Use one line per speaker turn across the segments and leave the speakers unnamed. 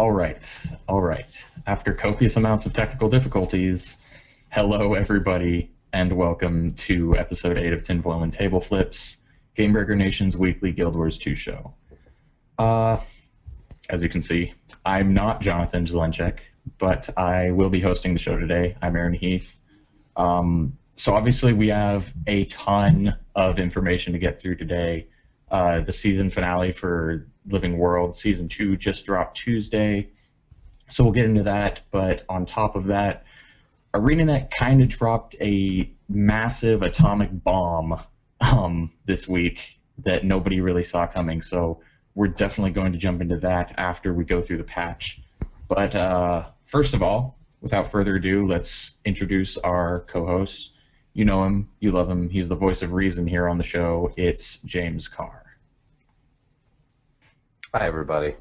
All right. After copious amounts of technical difficulties, hello everybody, and welcome to episode 8 of Tinfoil and Table Flips, Gamebreaker Nation's weekly Guild Wars 2 show. As you can see, I'm not Jonathan Jelenchek, but I will be hosting the show today. I'm Aaron Heath. So obviously we have a ton of information to get through today. The season finale for Living World Season 2 just dropped Tuesday, so we'll get into that. But on top of that, ArenaNet kind of dropped a massive atomic bomb this week that nobody really saw coming, so we're definitely going to jump into that after we go through the patch. But first of all, without further ado, let's introduce our co-host. You know him, you love him, he's the voice of reason here on the show. It's James Carr.
Hi, everybody.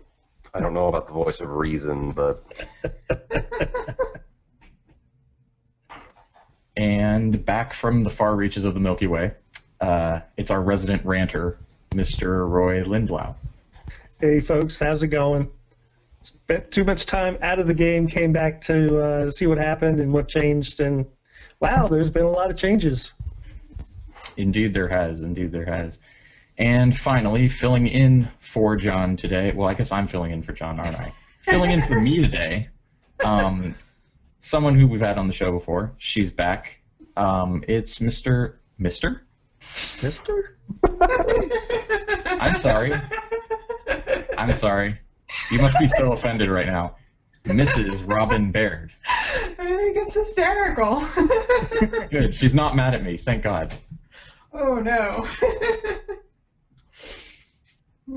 I don't know about the voice of reason, but...
And back from the far reaches of the Milky Way, it's our resident ranter, Mr. Roy Lindblau.
Hey, folks, how's it going? Spent too much time out of the game, came back to see what happened and what changed, and wow, there's been a lot of changes.
Indeed there has, indeed there has. And finally, filling in for John today, well, I guess I'm filling in for John, aren't I? Filling in for me today, someone who we've had on the show before. She's back. It's Mr. Mister?
Mister?
I'm sorry. I'm sorry. You must be so offended right now. Mrs. Robin Baird.
I think it's hysterical.
Good. She's not mad at me. Thank God.
Oh, no.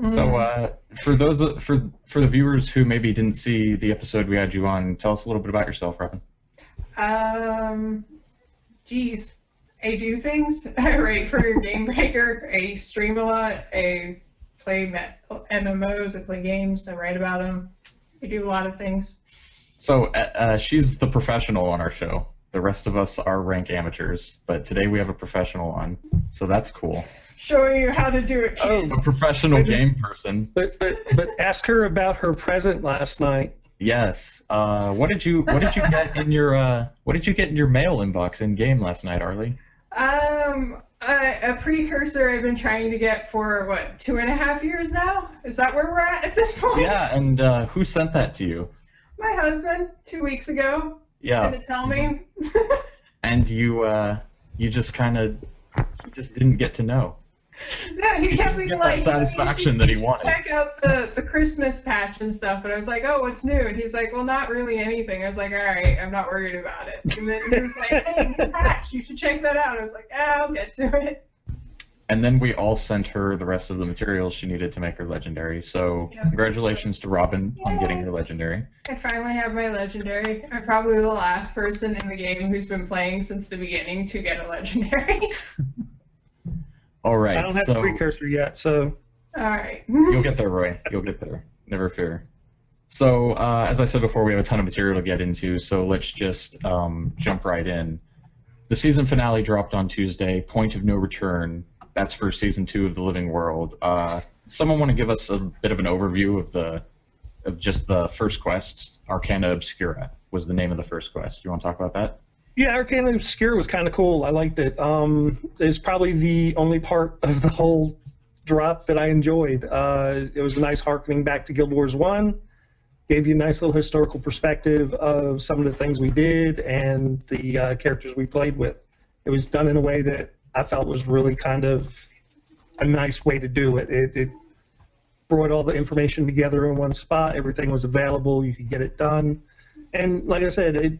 So, for those for the viewers who maybe didn't see the episode we had you on, tell us a little bit about yourself, Robin.
Geez, I do things. I write for Gamebreaker. I stream a lot. I play MMOs. I play games. I write about them. I do a lot of things.
So, she's the professional on our show. The rest of us are rank amateurs, but today we have a professional on, so that's cool.
Showing you how to do it, kids.
A professional game person.
But ask her about her present last night.
Yes. What did you get in your mail inbox in game last night, Arlie?
A precursor I've been trying to get for what, 2.5 years now? Is that where we're at this point?
Yeah, and who sent that to you?
My husband 2 weeks ago.
Yeah.
Didn't tell me.
And you just didn't get to know.
No, he kept me like,
that satisfaction that he wanted.
Check out the Christmas patch and stuff, and I was like, oh, what's new? And he's like, well, not really anything. I was like, all right, I'm not worried about it. And then he was like, hey, new patch, you should check that out. I was like, I'll get to it.
And then we all sent her the rest of the materials she needed to make her legendary. So congratulations to Robin on getting her legendary.
I finally have my legendary. I'm probably the last person in the game who's been playing since the beginning to get a legendary.
All right.
I don't have a precursor yet, so...
All right.
You'll get there, Roy. You'll get there. Never fear. So, as I said before, we have a ton of material to get into, so let's just jump right in. The season finale dropped on Tuesday, Point of No Return. That's for Season 2 of The Living World. Someone want to give us a bit of an overview of just the first quest? Arcana Obscura was the name of the first quest. You want to talk about that?
Yeah, Arcana Obscura was kind of cool. I liked it. It's probably the only part of the whole drop that I enjoyed. It was a nice harkening back to Guild Wars 1. Gave you a nice little historical perspective of some of the things we did and the characters we played with. It was done in a way that I felt was really kind of a nice way to do it. It brought all the information together in one spot. Everything was available. You could get it done. And like I said,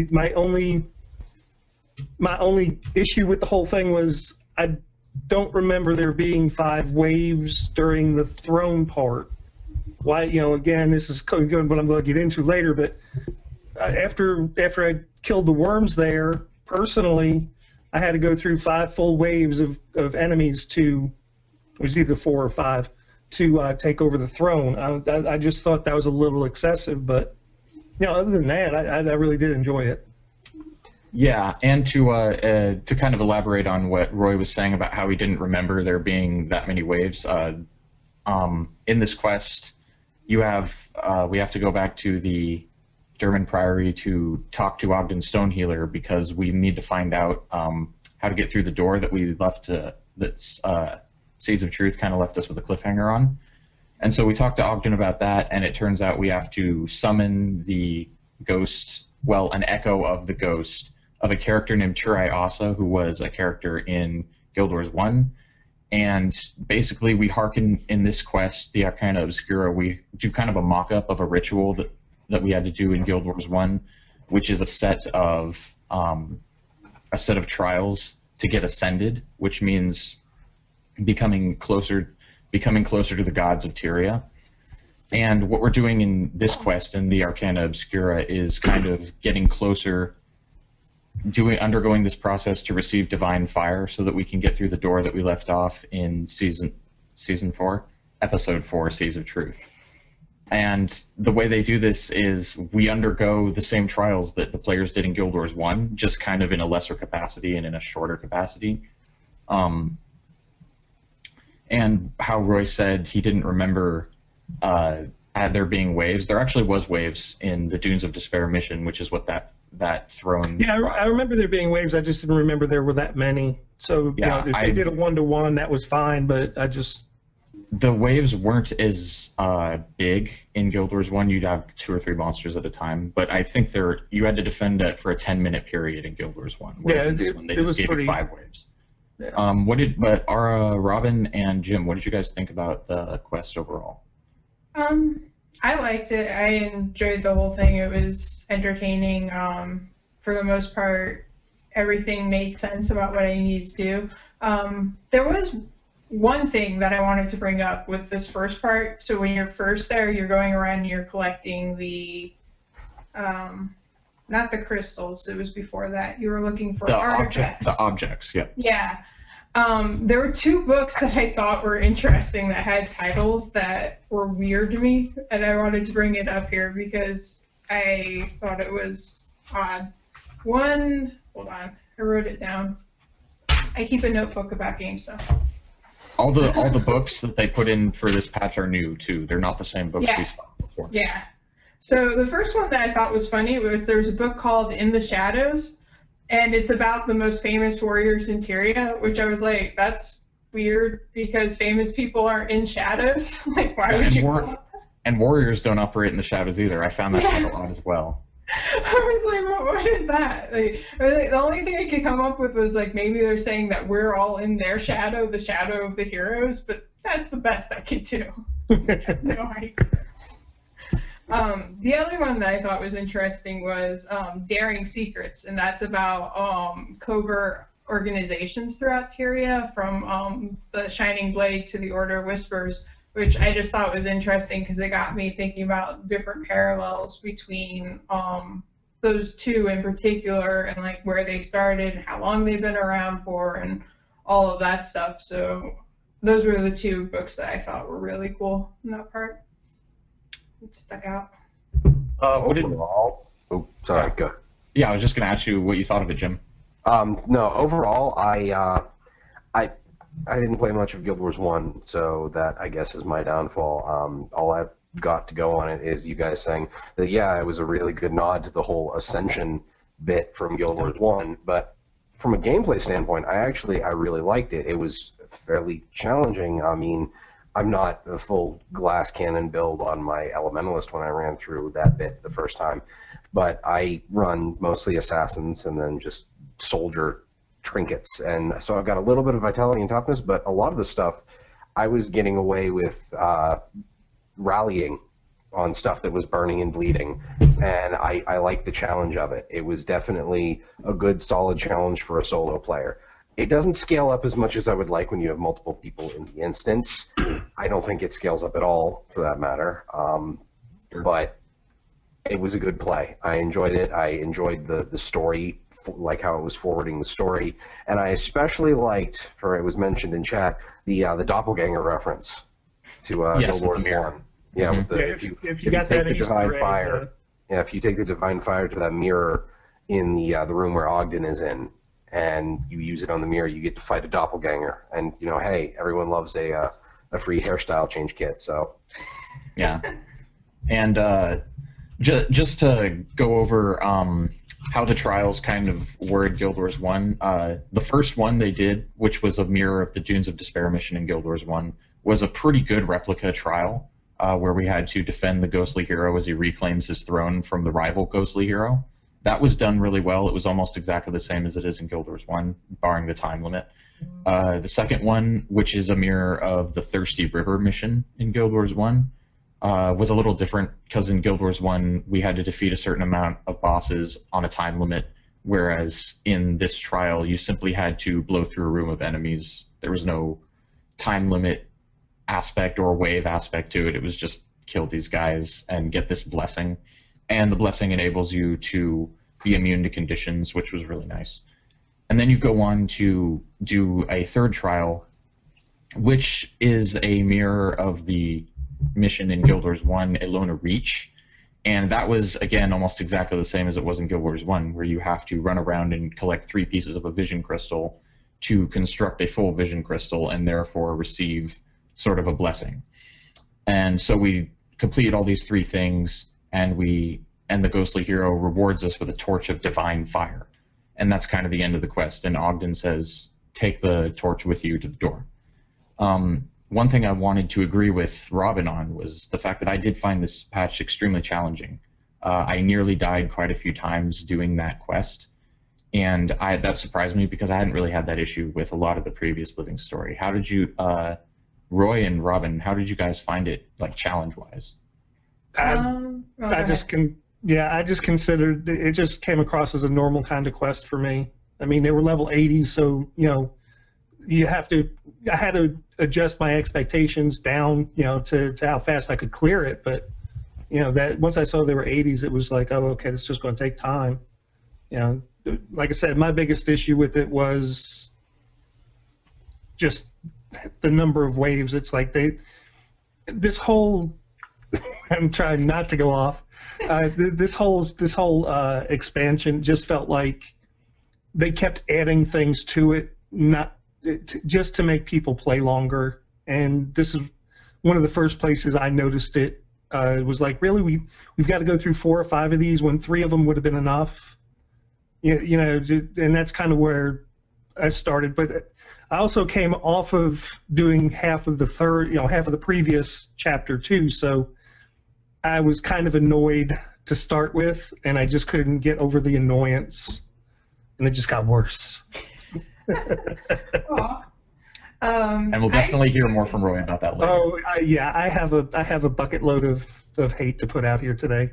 my only issue with the whole thing was I don't remember there being 5 waves during the throne part. Why? Again, this is what I'm going to get into later. But after I killed the worms there, personally, I had to go through 5 full waves of enemies to, it was either 4 or 5, to take over the throne. I just thought that was a little excessive, but other than that, I really did enjoy it.
Yeah, and to kind of elaborate on what Roy was saying about how he didn't remember there being that many waves, in this quest, we have to go back to the Derman Priory to talk to Ogden Stonehealer because we need to find out how to get through the door that we left that Seeds of Truth kind of left us with a cliffhanger on. And so we talked to Ogden about that, and it turns out we have to summon the ghost, well, an echo of the ghost of a character named Turai Asa, who was a character in Guild Wars 1. And basically we hearken in this quest, the Arcana Obscura, we do kind of a mock-up of a ritual that we had to do in Guild Wars 1, which is a set of trials to get ascended, which means becoming closer to the gods of Tyria. And what we're doing in this quest in the Arcana Obscura is kind of getting closer, undergoing this process to receive divine fire so that we can get through the door that we left off in season 4, episode 4, Seeds of Truth. And the way they do this is we undergo the same trials that the players did in Guild Wars 1, just kind of in a lesser capacity and in a shorter capacity. And how Roy said he didn't remember there being waves. There actually was waves in the Dunes of Despair mission, which is what that throne...
Yeah, I remember there being waves. I just didn't remember there were that many. So
yeah,
if they did a 1-to-1, that was fine, but I just...
The waves weren't as big in Guild Wars 1. You'd have 2 or 3 monsters at a time, but I think you had to defend it for a 10-minute period in Guild Wars 1.
Yeah,
they just gave you 5 waves.
Yeah.
Robin and Jim, what did you guys think about the quest overall?
I liked it. I enjoyed the whole thing. It was entertaining. For the most part, everything made sense about what I needed to do. There was one thing that I wanted to bring up with this first part. So when you're first there, you're going around and you're collecting the, not the crystals, it was before that. You were looking for artifacts.
The objects, yeah.
Yeah. There were 2 books that I thought were interesting that had titles that were weird to me, and I wanted to bring it up here because I thought it was odd. One, hold on, I wrote it down. I keep a notebook about game stuff.
All the books that they put in for this patch are new too. They're not the same books we saw before.
Yeah. So the first one that I thought was funny was there was a book called In the Shadows, and it's about the most famous warriors in Tyria, which I was like, that's weird because famous people aren't in shadows. Like, why would you?
And warriors don't operate in the shadows either. I found that kind of odd as well.
I was like, what is that? Like, the only thing I could come up with was like maybe they're saying that we're all in their shadow, the shadow of the heroes, but that's the best I could do. No idea. The other one that I thought was interesting was Daring Secrets, and that's about covert organizations throughout Tyria, from the Shining Blade to the Order of Whispers, which I just thought was interesting because it got me thinking about different parallels between those 2 in particular, and like where they started, and how long they've been around for, and all of that stuff. So those were the 2 books that I thought were really cool in that part. It stuck out.
Overall, sorry, go.
Yeah, I was just going to ask you what you thought of it, Jim.
No, overall, I didn't play much of Guild Wars 1, so that, I guess, is my downfall. All I've got to go on it is you guys saying that, yeah, it was a really good nod to the whole Ascension bit from Guild Wars 1, but from a gameplay standpoint, I really liked it. It was fairly challenging. I mean, I'm not a full glass cannon build on my Elementalist when I ran through that bit the first time, but I run mostly assassins and then just soldier trinkets, and so I've got a little bit of vitality and toughness, but a lot of the stuff I was getting away with rallying on stuff that was burning and bleeding, and I liked the challenge of it. It was definitely a good, solid challenge for a solo player. It doesn't scale up as much as I would like when you have multiple people in the instance. I don't think it scales up at all, for that matter, but it was a good play. I enjoyed it. I enjoyed the story, like how it was forwarding the story, and I especially liked, for it was mentioned in chat, the doppelganger reference to Guild Wars 1. Yeah, with the, if you take the divine fire, if you take the divine fire to that mirror in the room where Ogden is in, and you use it on the mirror, you get to fight a doppelganger. And hey, everyone loves a free hairstyle change kit. So
yeah. And just to go over how the trials kind of were in Guild Wars 1, the first one they did, which was a mirror of the Dunes of Despair mission in Guild Wars 1, was a pretty good replica trial where we had to defend the ghostly hero as he reclaims his throne from the rival ghostly hero. That was done really well. It was almost exactly the same as it is in Guild Wars 1, barring the time limit. The second one, which is a mirror of the Thirsty River mission in Guild Wars 1, was a little different because in Guild Wars 1 we had to defeat a certain amount of bosses on a time limit, whereas in this trial you simply had to blow through a room of enemies. There was no time limit aspect or wave aspect to it. It was just kill these guys and get this blessing. And the blessing enables you to be immune to conditions, which was really nice. And then you go on to do a third trial, which is a mirror of the mission in Guild Wars 1, Elona Reach. And that was, again, almost exactly the same as it was in Guild Wars 1, where you have to run around and collect 3 pieces of a vision crystal to construct a full vision crystal and therefore receive sort of a blessing. And so we completed all these 3 things, and the ghostly hero rewards us with a torch of divine fire. And that's kind of the end of the quest. And Ogden says, take the torch with you to the door. One thing I wanted to agree with Robin on was the fact that I did find this patch extremely challenging. I nearly died quite a few times doing that quest, and that surprised me because I hadn't really had that issue with a lot of the previous Living Story. How did you, Roy and Robin, how did you guys find it, like, challenge-wise?
I just considered it just came across as a normal kind of quest for me. I mean, they were level 80, so I had to adjust my expectations down, to how fast I could clear it. But that once I saw they were 80s, it was like, oh, okay, this is just going to take time. Like I said, my biggest issue with it was just the number of waves. It's like this whole I'm trying not to go off. This whole expansion just felt like they kept adding things to it, just to make people play longer. And this is one of the first places I noticed it. It was like, really, we've got to go through 4 or 5 of these when 3 of them would have been enough. And that's kind of where I started. But I also came off of doing half of the previous chapter too. So I was kind of annoyed to start with, and I just couldn't get over the annoyance, and it just got worse.
And we'll definitely hear more from Roy about that later.
Oh, yeah, I have a bucket load of hate to put out here today.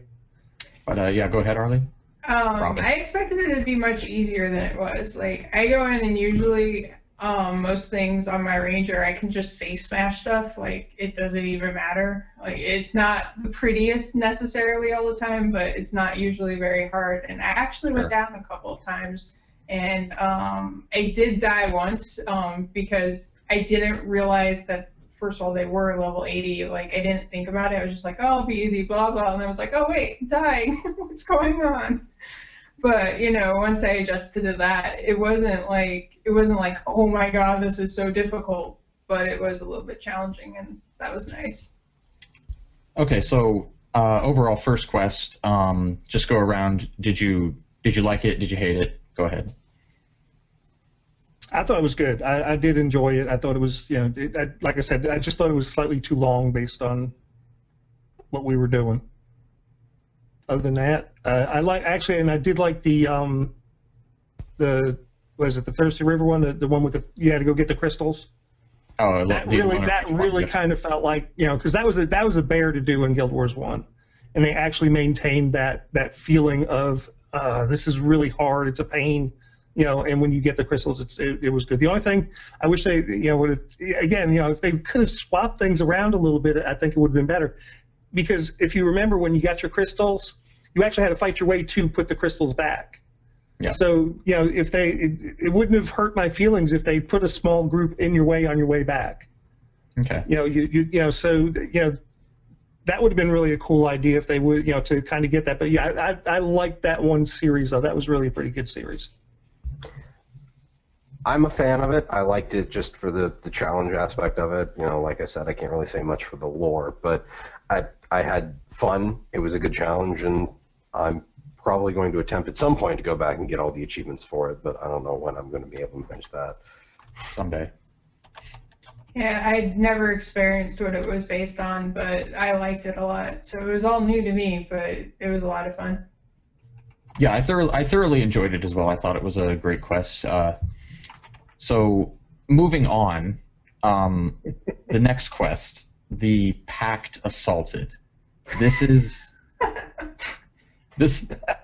But yeah, go ahead, Arlie.
I expected it to be much easier than it was. Like, I go in and usually most things on my ranger I can just face smash stuff. Like, it doesn't even matter. Like, it's not the prettiest necessarily all the time, but it's not usually very hard. And I actually went down a couple of times, and I did die once because I didn't realize that, first of all, they were level 80. Like, I didn't think about it. I was just like, oh, it'll be easy, blah, blah. And I was like, oh, wait, I'm dying. What's going on? But, once I adjusted to that, it wasn't like, oh my God, this is so difficult. But it was a little bit challenging, and that was nice.
Okay, so overall first quest, just go around. Did you like it? Did you hate it? Go ahead.
I thought it was good. I did enjoy it. I thought it was, like I said, I just thought it was slightly too long based on what we were doing. Other than that, I did like the was it the Thirsty River one, the one with you had to go get the crystals.
Oh,
that really kind of felt like, because that was a bear to do in Guild Wars 1, and they actually maintained that feeling of this is really hard, it's a pain, and when you get the crystals, it was good. The only thing I wish they, if they could have swapped things around a little bit, I think it would have been better. Because if you remember, when you got your crystals, you actually had to fight your way to put the crystals back. Yeah. So, if it wouldn't have hurt my feelings if they put a small group in your way on your way back.
Okay.
So that would have been really a cool idea if they would, to kind of get that. But yeah, I liked that one series though. That was really a pretty good series.
I'm a fan of it. I liked it just for the challenge aspect of it. Like I said, I can't really say much for the lore, but I had fun. It was a good challenge, and I'm probably going to attempt at some point to go back and get all the achievements for it, but I don't know when I'm going to be able to finish that.
Someday.
Yeah, I'd never experienced what it was based on, but I liked it a lot. So it was all new to me, but it was a lot of fun.
Yeah, I thoroughly enjoyed it as well. I thought it was a great quest. So moving on, the next quest, the Pact Assaulted. This is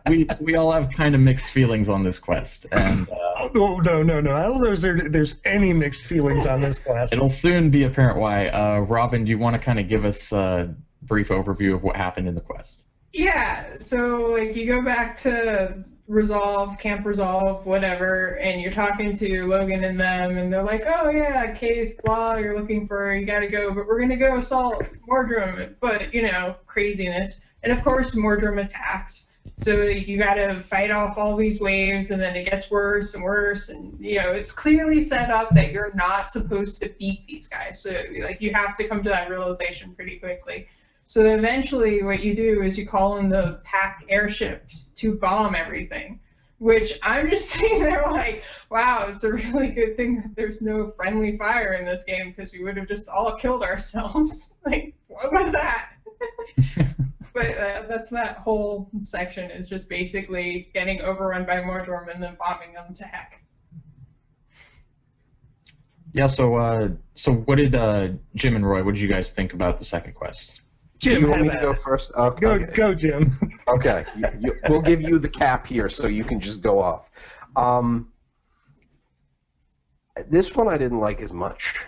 we all have kind of mixed feelings on this quest, and
Oh, no. I don't know if there's any mixed feelings on this quest.
it'll soon be apparent why. Robin, do you want to kind of give us a brief overview of what happened in the quest?
Yeah, so like you go back to Camp Resolve, whatever, and you're talking to Logan and them, and they're like, oh yeah, Keith, blah, you gotta go, but we're gonna go assault Mordrum, but, you know, craziness. And of course, Mordrum attacks. So you gotta fight off all these waves, and then it gets worse and worse, and, you know, it's clearly set up that you're not supposed to beat these guys. So, like, you have to come to that realization pretty quickly. So eventually what you do is you call in the pack airships to bomb everything, which I'm just sitting there like, wow, it's a really good thing that there's no friendly fire in this game, because we would have just all killed ourselves. Like, what was that? But that's that whole section, is just basically getting overrun by Mordrum and then bombing them to heck.
Yeah, so what did Jim and Roy, what did you guys think about the second quest?
Jim,
you want me
have
to go
at it.
first? Okay.
Go, Jim.
Okay, we'll give you the cap here so you can just go off. This one I didn't like as much,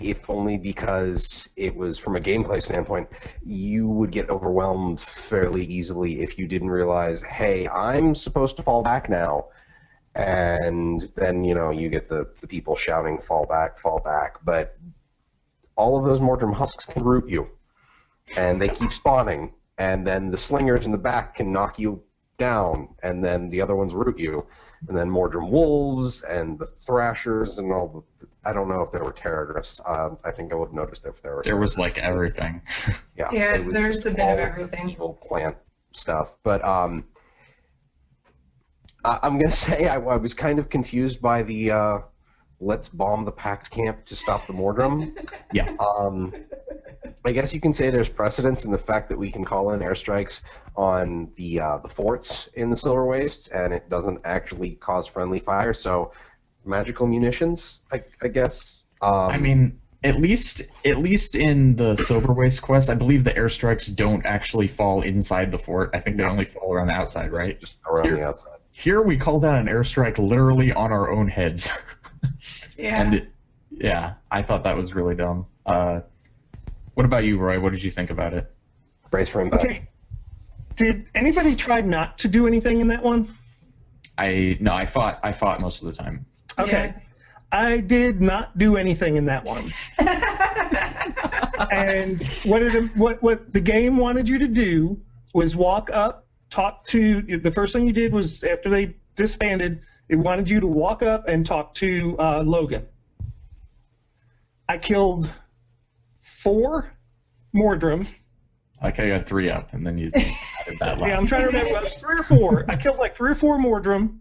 if only because it was, from a gameplay standpoint, you would get overwhelmed fairly easily if you didn't realize, hey, I'm supposed to fall back now. And then, you know, you get the people shouting, fall back, but all of those Mordrum husks can root you. And they keep spawning, and then the slingers in the back can knock you down, and then the other ones root you, and then Mordrum wolves and the thrashers and all the, I don't know if there were terrorists. I think I would have noticed if there were.
There was like everything.
Yeah,
Yeah, there's a bit of everything.
Evil plant stuff, but I'm gonna say I was kind of confused by the let's bomb the packed camp to stop the Mordrum.
Yeah.
I guess you can say there's precedence in the fact that we can call in airstrikes on the forts in the Silver Wastes, and it doesn't actually cause friendly fire. So, magical munitions, I guess.
I mean, at least in the Silver Waste quest, I believe the airstrikes don't actually fall inside the fort. I think they only fall around the outside, right?
Just around the outside.
Here we called out an airstrike literally on our own heads.
Yeah.
And yeah, I thought that was really dumb. What about you, Roy? What did you think about it?
Brace for impact.
Okay. Did anybody try not to do anything in that one?
I fought most of the time.
Okay.
Yeah.
I did not do anything in that one. And what the game wanted you to do was walk up, talk to, the first thing you did was, after they disbanded, it wanted you to walk up and talk to Logan. I killed 4 Mordrum.
Like I got 3 up, and then you added that last.
Yeah, I'm trying to remember. It was 3 or 4. I killed like 3 or 4 Mordrum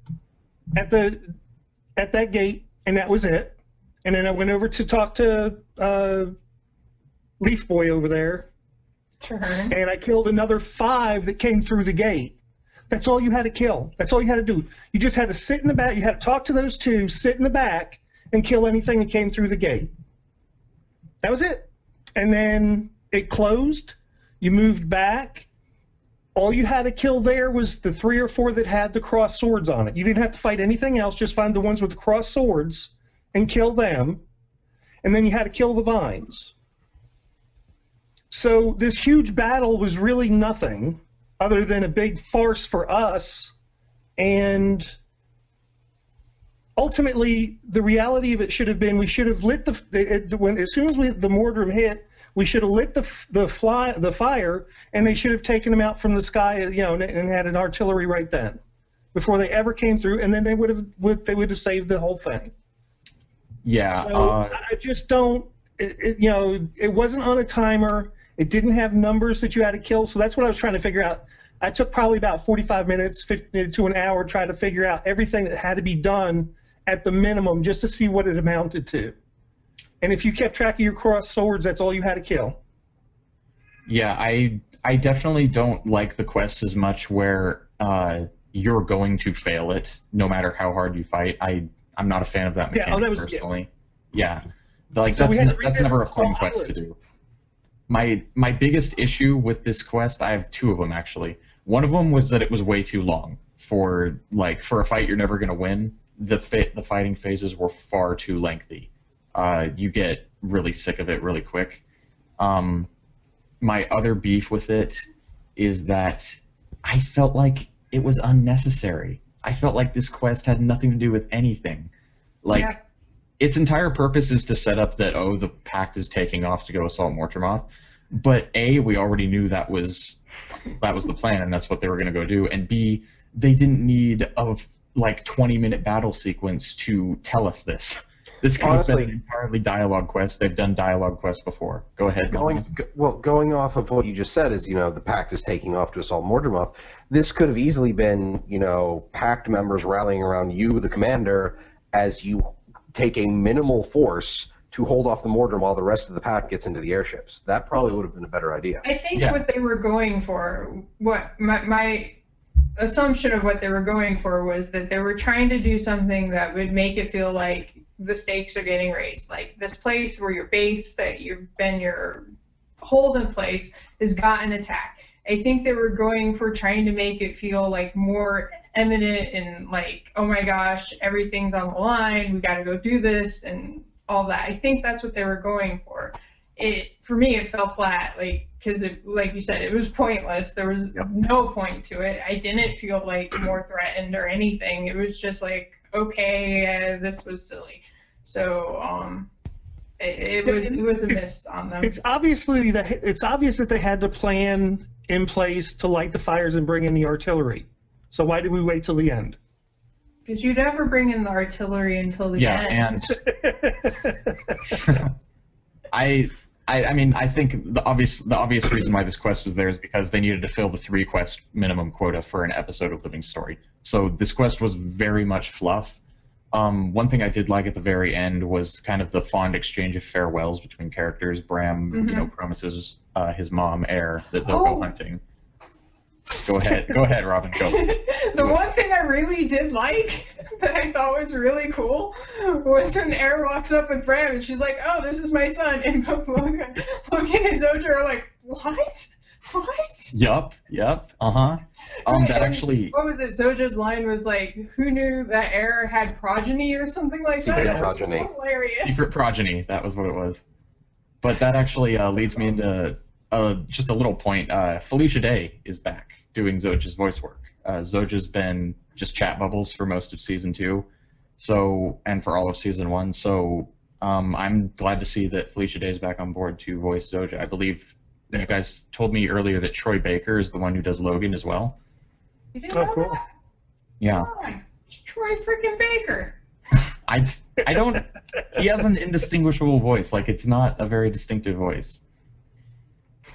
at that gate, and that was it. And then I went over to talk to Leaf Boy over there,
Turn.
and I killed another 5 that came through the gate. That's all you had to kill. That's all you had to do. You just had to sit in the back. You had to talk to those 2, sit in the back, and kill anything that came through the gate. That was it. And then it closed. You moved back. All you had to kill there was the 3 or 4 that had the crossed swords on it. You didn't have to fight anything else. Just find the ones with the crossed swords and kill them. And then you had to kill the vines. So this huge battle was really nothing other than a big farce for us. And ultimately, the reality of it should have been, we should have lit as soon as the Mordrum hit, we should have lit the fire, and they should have taken them out from the sky, you know, and had an artillery right then, before they ever came through, and then they would have saved the whole thing.
Yeah.
So I just don't. You know, it wasn't on a timer. It didn't have numbers that you had to kill, so that's what I was trying to figure out. I took probably about 45 minutes, 50 to an hour, trying to figure out everything that had to be done at the minimum just to see what it amounted to. And if you kept track of your crossed swords, that's all you had to kill.
Yeah, I definitely don't like the quest as much where you're going to fail it no matter how hard you fight. I'm not a fan of that mechanic personally. Yeah. Like
So
that's never a fun quest to do. My biggest issue with this quest, I have two of them actually. One of them was that it was way too long for a fight you're never going to win. The fighting phases were far too lengthy. You get really sick of it really quick. My other beef with it is that I felt like it was unnecessary. I felt like this quest had nothing to do with anything. Its entire purpose is to set up that, oh, the Pact is taking off to go assault Mortremoth. But A, we already knew that was the plan, and that's what they were going to go do. And B, they didn't need a 20-minute battle sequence to tell us this. This could have been an entirely dialogue quest. They've done dialogue quests before. Go ahead.
Going off of what you just said is, the Pact is taking off to assault Mortremoth. This could have easily been, Pact members rallying around you, the commander, as you take a minimal force to hold off the Mordor while the rest of the Pact gets into the airships. That probably would have been a better idea.
I think what they were going for, what my assumption of what they were going for was that they were trying to do something that would make it feel like the stakes are getting raised. Like this place where your base that you've been your hold in place has gotten attacked. I think they were going for trying to make it feel like more imminent and like, oh my gosh, everything's on the line, we got to go do this and all that. I think that's what they were going for. For me, it fell flat, because like you said, it was pointless. There was no point to it. I didn't feel like more threatened or anything. It was just like, okay, this was silly. So it was a miss on them.
It's obvious that they had the plan in place to light the fires and bring in the artillery. So why did we wait till the end?
Because you never bring in the artillery until the end.
And I think the obvious reason why this quest was there is because they needed to fill the 3 quest minimum quota for an episode of Living Story. So this quest was very much fluff. One thing I did like at the very end was kind of the fond exchange of farewells between characters. Bram, promises his mom, Air, that they'll go hunting. Go ahead, Robin, go.
The one thing I really did like, that I thought was really cool, was when Air walks up with Bram and she's like, oh, this is my son. And both Logan and Zoja are like, what? What?
Yup. Uh-huh. That actually...
What was it? Zoja's line was like, who knew that Air had progeny or something like that?
Secret progeny.
So hilarious.
Secret progeny, that was what it was. But that actually leads me into just a little point. Felicia Day is back doing Zoja's voice work. Zoja's been just chat bubbles for most of Season 2, and for all of Season 1, so I'm glad to see that Felicia Day is back on board to voice Zoja. I believe you guys told me earlier that Troy Baker is the one who does Logan as well.
You didn't know
cool.
that?
Yeah.
Oh, Troy freaking Baker.
I don't... He has an indistinguishable voice. It's not a very distinctive voice.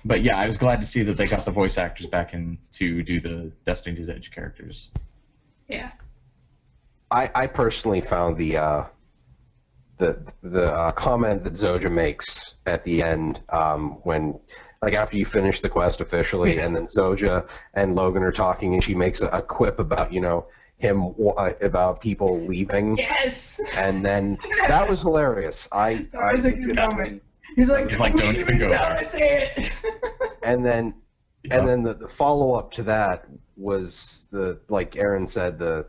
But yeah, I was glad to see that they got the voice actors back in to do the Destiny's Edge characters.
Yeah.
I personally found the comment that Zoja makes at the end when, after you finish the quest officially, and then Zoja and Logan are talking, and she makes a quip about him about people leaving.
Yes.
And then that was hilarious.
That was a good moment. He's like,
don't even go
tell
there.
her, say it.
And then the follow up to that was like Aaron said, the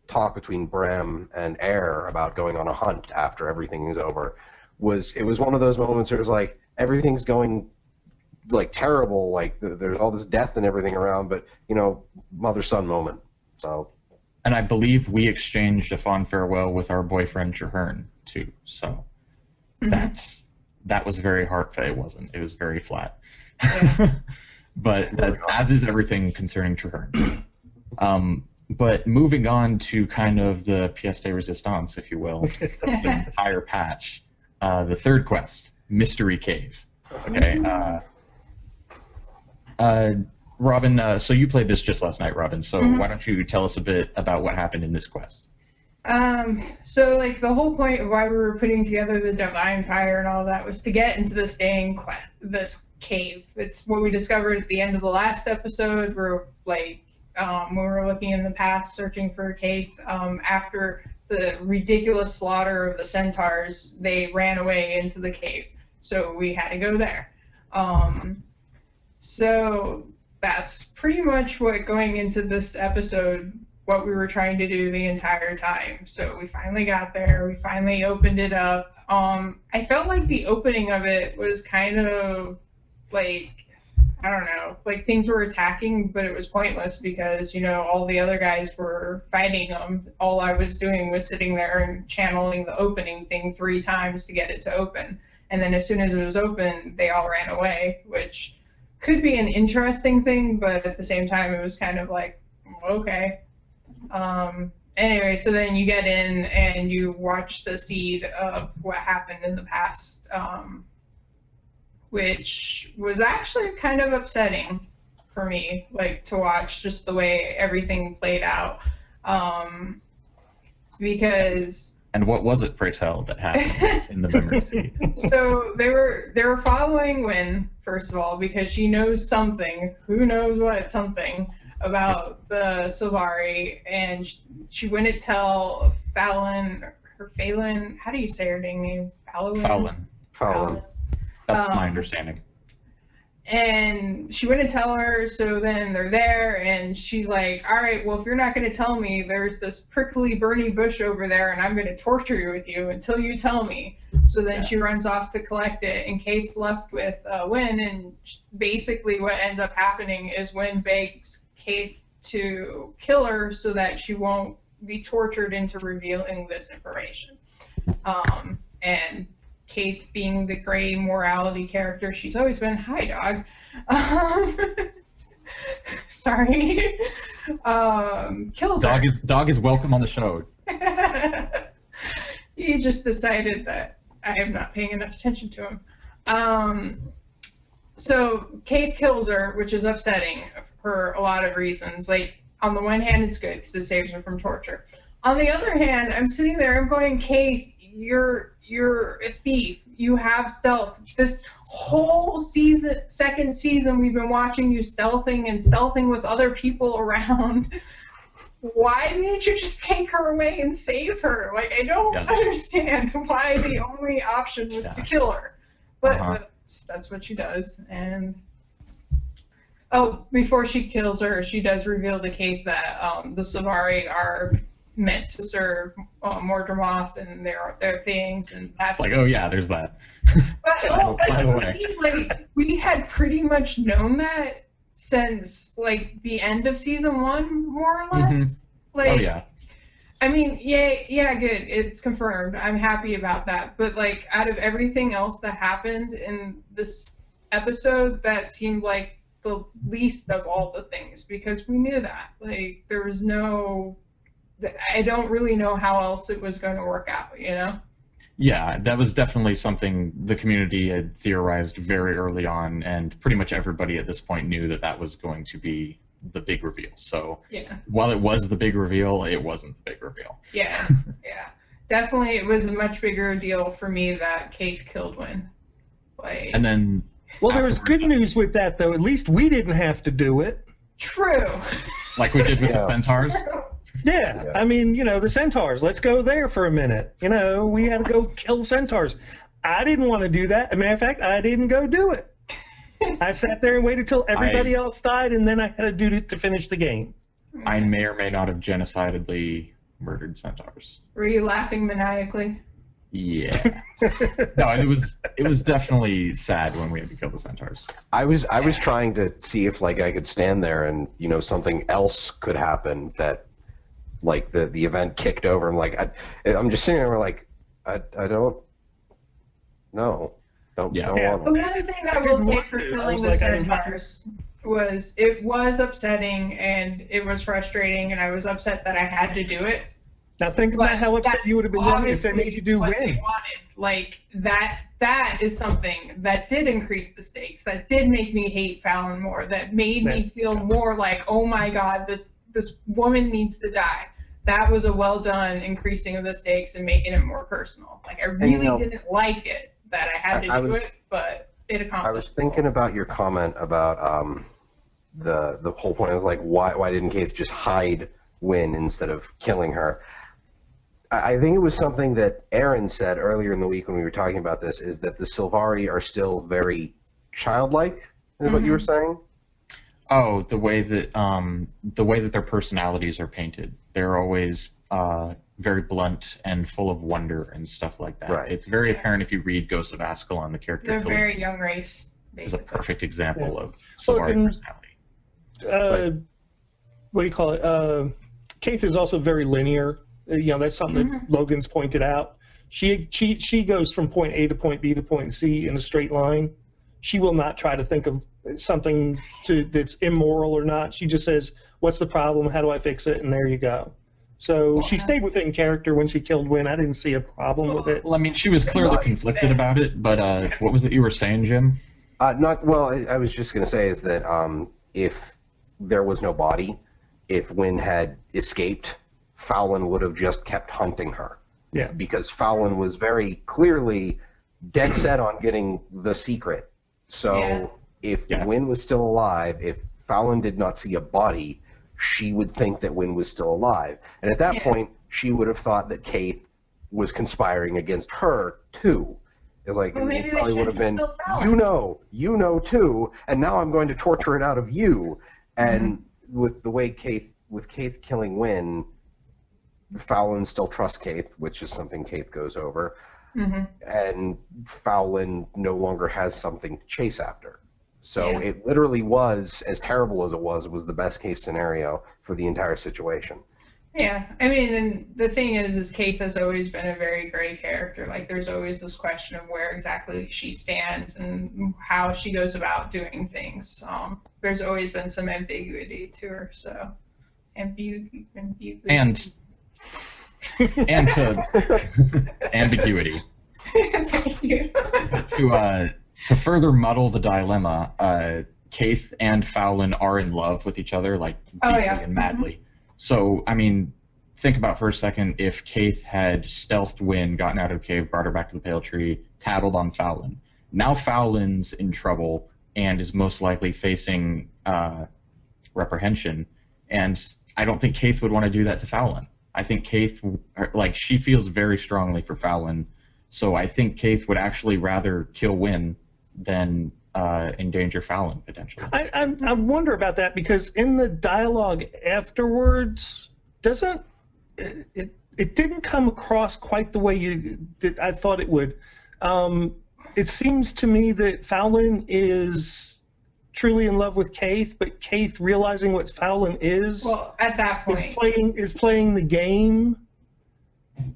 talk between Bram and Air about going on a hunt after everything is over. It was one of those moments where it was like everything's going terrible, there's all this death and everything around, but mother-son moment. So.
And I believe we exchanged a fond farewell with our boyfriend Traherne too. So that was very heartfelt. It wasn't. It was very flat.
Yeah.
But as is everything concerning Traherne. But moving on to kind of the pièce de résistance, if you will, the entire patch. The third quest, Mystery Cave. Okay. Robin, so you played this just last night, Robin. So why don't you tell us a bit about what happened in this quest?
So like the whole point of why we were putting together the divine fire and all that was to get into this this cave. It's what we discovered at the end of the last episode. Where like when we were looking in the past searching for a cave, after the ridiculous slaughter of the centaurs, they ran away into the cave. So we had to go there. So that's pretty much what going into this episode, what we were trying to do the entire time. So we finally got there. We finally opened it up. I felt like the opening of it was kind of like, I don't know, like things were attacking, but it was pointless because, you know, all the other guys were fighting them. All I was doing was sitting there and channeling the opening thing 3 times to get it to open. And then as soon as it was open, they all ran away, which could be an interesting thing, but at the same time, it was kind of like, okay. Anyway, so then you get in and you watch the seed of what happened in the past, which was actually kind of upsetting for me, like to watch just the way everything played out. Because...
And what was it, pray tell, that happened in the memory seed?
So they were following Wynn, first of all, because she knows something, who knows what, something, about the Sylvari, and she wouldn't tell Fallon, how do you say her name?
Fallon. That's my understanding.
And she wouldn't tell her, so then they're there, and she's like, all right, well, if you're not going to tell me, there's this prickly burny bush over there, and I'm going to torture you with you until you tell me. So then she runs off to collect it, and Kate's left with Wynn, and basically what ends up happening is Wynn begs Kate to kill her so that she won't be tortured into revealing this information. And Kate, being the gray morality character she's always been, hi dog, sorry, kills her.
Dog is welcome on the show.
He just decided that I am not paying enough attention to him. So Kate kills her, which is upsetting for a lot of reasons. Like, on the one hand, it's good because it saves her from torture. On the other hand, I'm sitting there, I'm going, Kate, you're a thief. You have stealth. This whole second season, we've been watching you stealthing with other people around. Why didn't you just take her away and save her? Like, I don't understand why the only option was to kill her. But that's what she does. And before she kills her, she does reveal to Kate that the Sylvari are meant to serve Mordramoth and their things, and that's
like, oh yeah, there's that.
But by the way, like, we had pretty much known that since like the end of season 1, more or less. Like,
oh yeah.
I mean, yeah, good. It's confirmed. I'm happy about that. But like, out of everything else that happened in this episode, that seemed like the least of all the things, because we knew that. Like, there was no. I don't really know how else it was going to work out, you know?
Yeah, that was definitely something the community had theorized very early on, and pretty much everybody at this point knew that that was going to be the big reveal. So while it was the big reveal, it wasn't the big reveal.
Yeah, yeah. Definitely it was a much bigger deal for me that Kate killed Wynn. Like,
and then...
Well, there was good news with that, though. At least we didn't have to do it.
True.
Like we did with the centaurs?
Yeah, I mean, you know, the centaurs. Let's go there for a minute. You know, we had to go kill the centaurs. I didn't want to do that. As a matter of fact, I didn't go do it. I sat there and waited till everybody else died, and then I had to do it to finish the game.
I may or may not have genocidedly murdered centaurs.
Were you laughing maniacally?
Yeah. No, it was definitely sad when we had to kill the centaurs.
I was trying to see if like I could stand there and, you know, something else could happen that, like, the event kicked over. I'm like, I'm just sitting there like, I don't know. Don't want
The one thing I will say for killing the centaurs was it was upsetting and it was frustrating, and I was upset that I had to do it.
Now think about how upset you would have been if they made you do
what
win.
They wanted. Like that is something that did increase the stakes. That did make me hate Fallon more. That made me feel more like, oh my God, this woman needs to die. That was a well done increasing of the stakes and making it more personal. Like I really didn't like it that I had to do it, but it accomplished.
I was thinking about your comment about the whole point. I was like, why didn't Keith just hide Wynn instead of killing her? I think it was something that Aaron said earlier in the week when we were talking about this, is that the Sylvari are still very childlike, is what you were saying?
Oh, the way that their personalities are painted. They're always very blunt and full of wonder and stuff like that.
Right.
It's very apparent if you read Ghosts of Ascalon, the character.
They're a very young race.
Is a perfect example of
Well,
Sylvari personality.
What do you call it? Keith is also very linear. That's something that Logan's pointed out. She goes from point A to point B to point C in a straight line. She will not try to think of something that's immoral or not. She just says, what's the problem? How do I fix it? And there you go. So she stayed within character when she killed Wynn. I didn't see a problem with it.
Well, I mean, she was clearly conflicted about it, but what was it you were saying, Jim?
I was just going to say is that if there was no body, if Wynn had escaped, Fallon would have just kept hunting her.
Yeah.
Because Fallon was very clearly dead set on getting the secret. So if Wynn was still alive, if Fallon did not see a body, she would think that Wynn was still alive. And at that point, she would have thought that Keith was conspiring against her, too. It's like, it probably would have been, you know too, and now I'm going to torture it out of you. And with the way Keith killing Wynn, Fallon still trusts Keith, which is something Keith goes over, and Fallon no longer has something to chase after. So it literally was, as terrible as it was the best case scenario for the entire situation.
Yeah, I mean, and the thing is Keith has always been a very gray character. Like, there's always this question of where exactly she stands and how she goes about doing things. There's always been some ambiguity to her, so ambiguity.
And to ambiguity.
Thank you.
To further muddle the dilemma, Keith and Fallon are in love with each other, like deeply and madly. So, I mean, think about for a second if Keith had stealthed Wynn, gotten out of the cave, brought her back to the Pale Tree, tattled on Fallon. Now Fallon's in trouble and is most likely facing reprehension, and I don't think Keith would want to do that to Fallon. I think Keith, she feels very strongly for Fallon, so I think Keith would actually rather kill Wynn than endanger Fallon, potentially.
I wonder about that, because in the dialogue afterwards, it didn't come across quite the way I thought it would. It seems to me that Fallon is truly in love with Keith, but Keith, realizing what Fallon is,
at that point,
is playing the game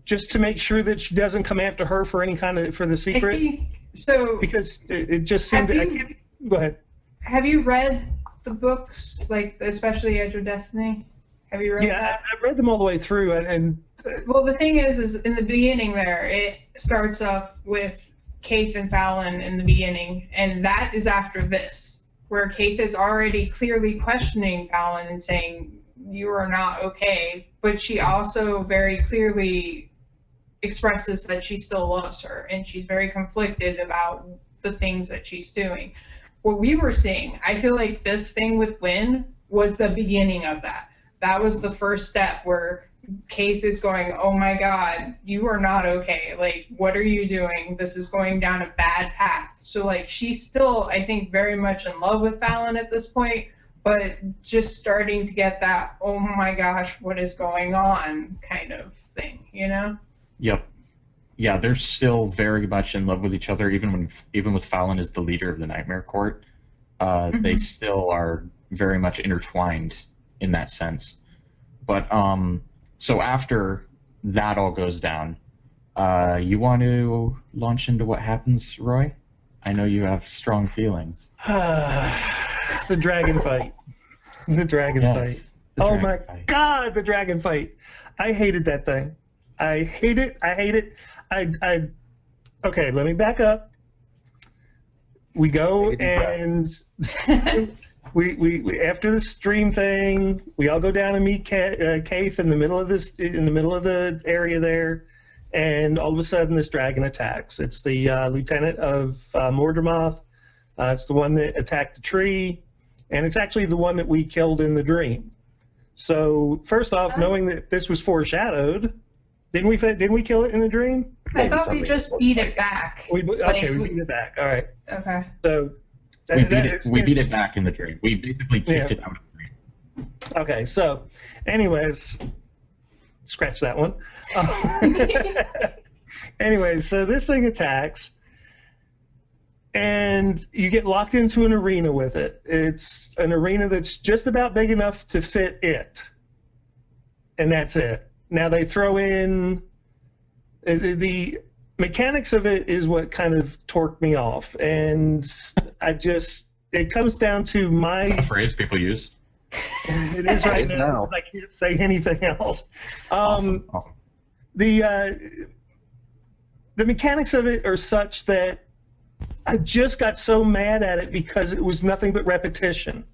just to make sure that she doesn't come after her for the secret. Because it just seemed go ahead.
Have you read the books, like especially Edge of Destiny? Have you read that?
Yeah, I read them all the way through, and
well, the thing is in the beginning there, it starts off with Keith and Fallon in the beginning, and that is after this, where Keith is already clearly questioning Fallon and saying, you are not okay, but she also very clearly expresses that she still loves her, and she's very conflicted about the things that she's doing. What we were seeing, I feel like this thing with Wynn was the beginning of that. That was the first step where Keith is going, oh my God, you are not okay. Like, what are you doing? This is going down a bad path. So, like, she's still, I think, very much in love with Fallon at this point, but just starting to get that, oh my gosh, what is going on kind of thing, you know?
Yep. Yeah, they're still very much in love with each other, even with Fallon as the leader of the Nightmare Court. They still are very much intertwined in that sense. But so after that all goes down, you want to launch into what happens, Roy? I know you have strong feelings.
The dragon fight. The dragon fight. Oh
dragon
my
fight.
God, the dragon fight! I hated that thing. I hate it. I hate it. Okay, let me back up. We go
Take a deep breath.
and we after the stream thing, we all go down and meet Kaith in the middle of the area there, and all of a sudden this dragon attacks. It's the lieutenant of Mordramoth. It's the one that attacked the tree, and it's actually the one that we killed in the dream. So first off, knowing that this was foreshadowed, didn't we kill it in the dream?
I thought we just beat it back.
We beat it back. All right.
Okay.
So
we beat it back in the dream. We basically kicked it out of the dream.
Okay. So, anyways, scratch that one. Anyways, so this thing attacks, and you get locked into an arena with it. It's an arena that's just about big enough to fit it, and that's it. Now they throw in the mechanics of it is what kind of torqued me off, and it comes down to my.
Is that a phrase people use?
It is right now. I can't say anything else.
Awesome.
The mechanics of it are such that I just got so mad at it because it was nothing but repetition.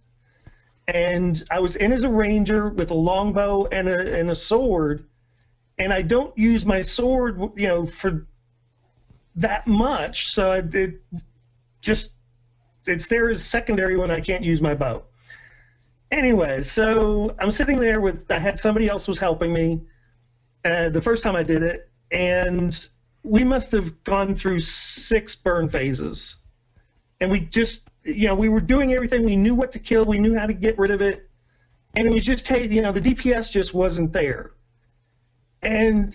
And I was in as a ranger with a longbow and a sword, and I don't use my sword, for that much. So it's there as secondary when I can't use my bow. Anyway, so I'm sitting there I had somebody else was helping me the first time I did it, and we must have gone through 6 burn phases. And we just, we were doing everything. We knew what to kill. We knew how to get rid of it. And it was just, the DPS just wasn't there. And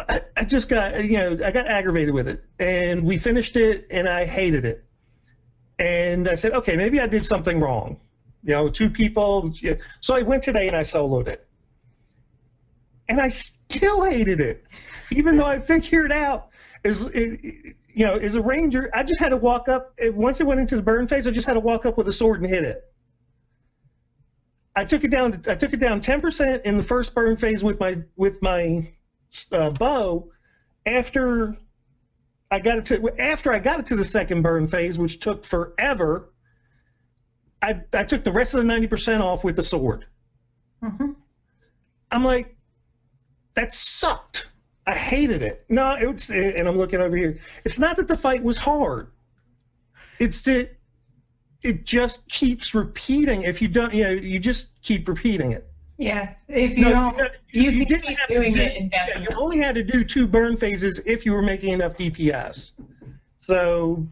I just got, I got aggravated with it. And we finished it, and I hated it. And I said, okay, maybe I did something wrong. 2 people. So I went today and I soloed it. And I still hated it. Even though I figured out, as a ranger, I just had to walk up. Once it went into the burn phase, I just had to walk up with a sword and hit it. I took it down 10% in the first burn phase with my bow. After I got it to the second burn phase, which took forever, I took the rest of the 90% off with the sword.
Mm-hmm.
I'm like, that sucked. I hated it. No, and I'm looking over here. It's not that the fight was hard. It's that it just keeps repeating. If you don't, you just keep repeating it.
Yeah. If you don't, you can keep doing it indefinitely.
Yeah, you only had to do 2 burn phases if you were making enough DPS. So,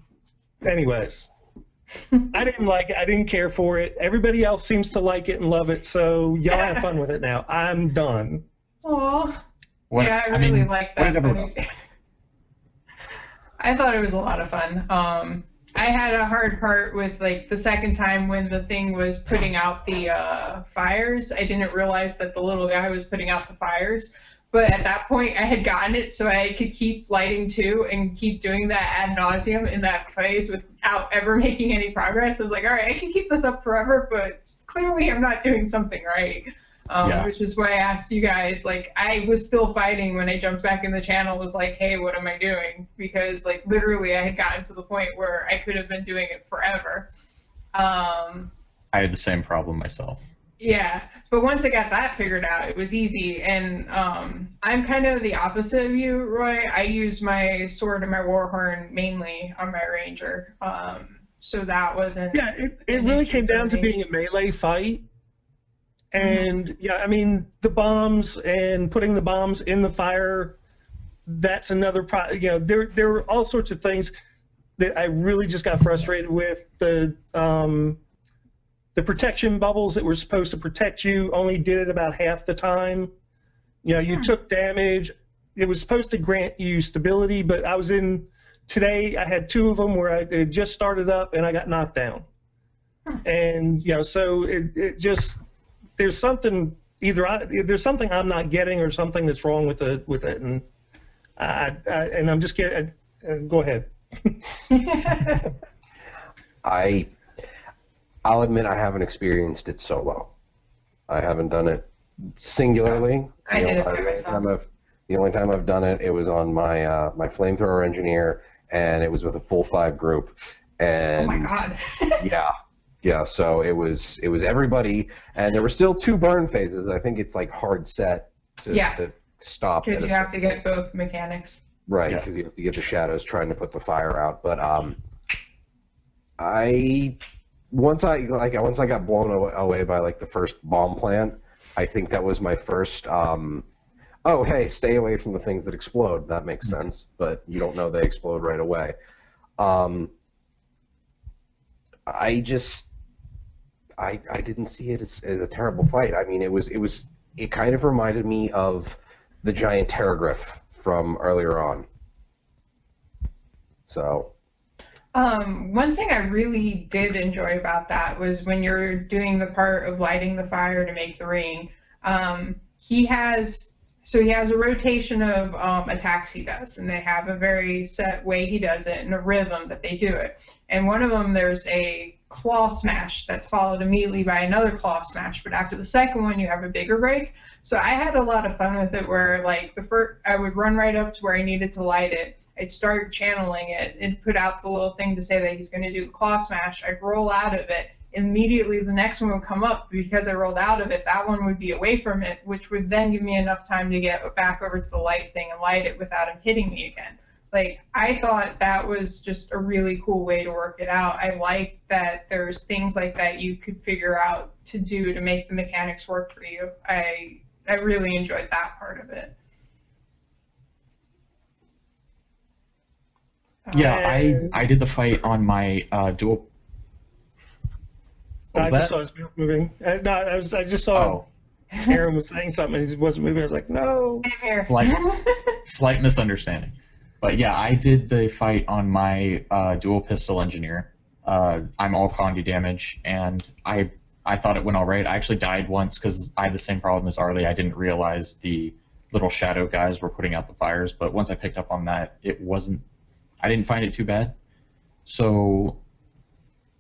anyways, I didn't like it. I didn't care for it. Everybody else seems to like it and love it. So y'all have fun with it now. I'm done.
Aw. Yeah, I really like that. I thought it was a lot of fun. I had a hard part with the second time when the thing was putting out the fires. I didn't realize that the little guy was putting out the fires. But at that point, I had gotten it, so I could keep lighting too and keep doing that ad nauseum in that phase without ever making any progress. I was like, all right, I can keep this up forever, but clearly I'm not doing something right. Which is why I asked you guys, I was still fighting when I jumped back in the channel, was like, hey, what am I doing? Because, literally I had gotten to the point where I could have been doing it forever.
I had the same problem myself.
Yeah, but once I got that figured out, it was easy. And I'm kind of the opposite of you, Roy. I use my sword and my warhorn mainly on my ranger. So that wasn't...
Yeah, it really came down to being a melee fight. And the bombs and putting the bombs in the fire, that's another there were all sorts of things that I really just got frustrated with. The protection bubbles that were supposed to protect you only did it about half the time. You took damage. It was supposed to grant you stability, but today I had 2 of them where I just started up and I got knocked down. And so it just, there's something there's something I'm not getting or something that's wrong with it, and I'm just getting. Go ahead.
I'll admit I haven't experienced it solo. I haven't done it singularly.
I did it by myself.
The only time I've done it, it was on my my flamethrower engineer, and it was with a full 5 group. And
Oh my god.
yeah. So it was everybody, and there were still 2 burn phases. I think it's like hard set to stop.
Because you have to get both mechanics.
Right, because you have to get the shadows trying to put the fire out. But once I got blown away by like the first bomb plant, I think that was my first. Oh, hey, stay away from the things that explode. That makes sense, but you don't know they explode right away. I didn't see it as a terrible fight. I mean, it kind of reminded me of the giant Terragriff from earlier on. So.
One thing I really did enjoy about that was when you're doing the part of lighting the fire to make the ring. He has a rotation of attacks he does, and they have a very set way he does it and a rhythm that they do it. And one of them, there's a claw smash that's followed immediately by another claw smash, but after the second one you have a bigger break. So I had a lot of fun with it, where like I would run right up to where I needed to light it. I'd start channeling it and put out the little thing to say that he's going to do the claw smash. I'd roll out of it. Immediately the next one would come up. Because I rolled out of it, that one would be away from it, which would then give me enough time to get back over to the light thing and light it without him hitting me again. Like, I thought that was just a really cool way to work it out. I like that there's things like that you could figure out to do to make the mechanics work for you. I really enjoyed that part of it.
Yeah, I did the fight on my dual.
I just saw his mouth moving. I just saw Aaron was saying something and he wasn't moving. I was like, no.
Slight misunderstanding. But yeah, I did the fight on my dual pistol engineer. I'm all condy damage, and I thought it went all right. I actually died once because I had the same problem as Arlie. I didn't realize the little shadow guys were putting out the fires, but once I picked up on that, I didn't find it too bad. So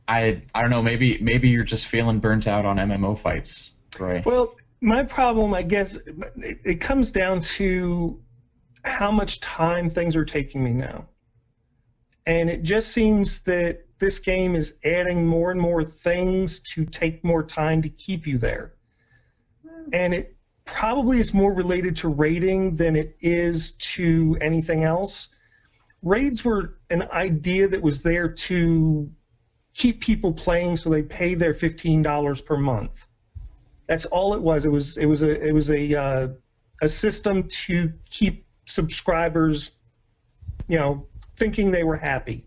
I don't know, maybe you're just feeling burnt out on MMO fights, right?
Well, my problem, I guess, it comes down to how much time things are taking me now. And it just seems that this game is adding more and more things to take more time to keep you there. And it probably is more related to raiding than it is to anything else. Raids were an idea that was there to keep people playing, so they pay their $15 per month. That's all it was. It was a system to keep subscribers, thinking they were happy.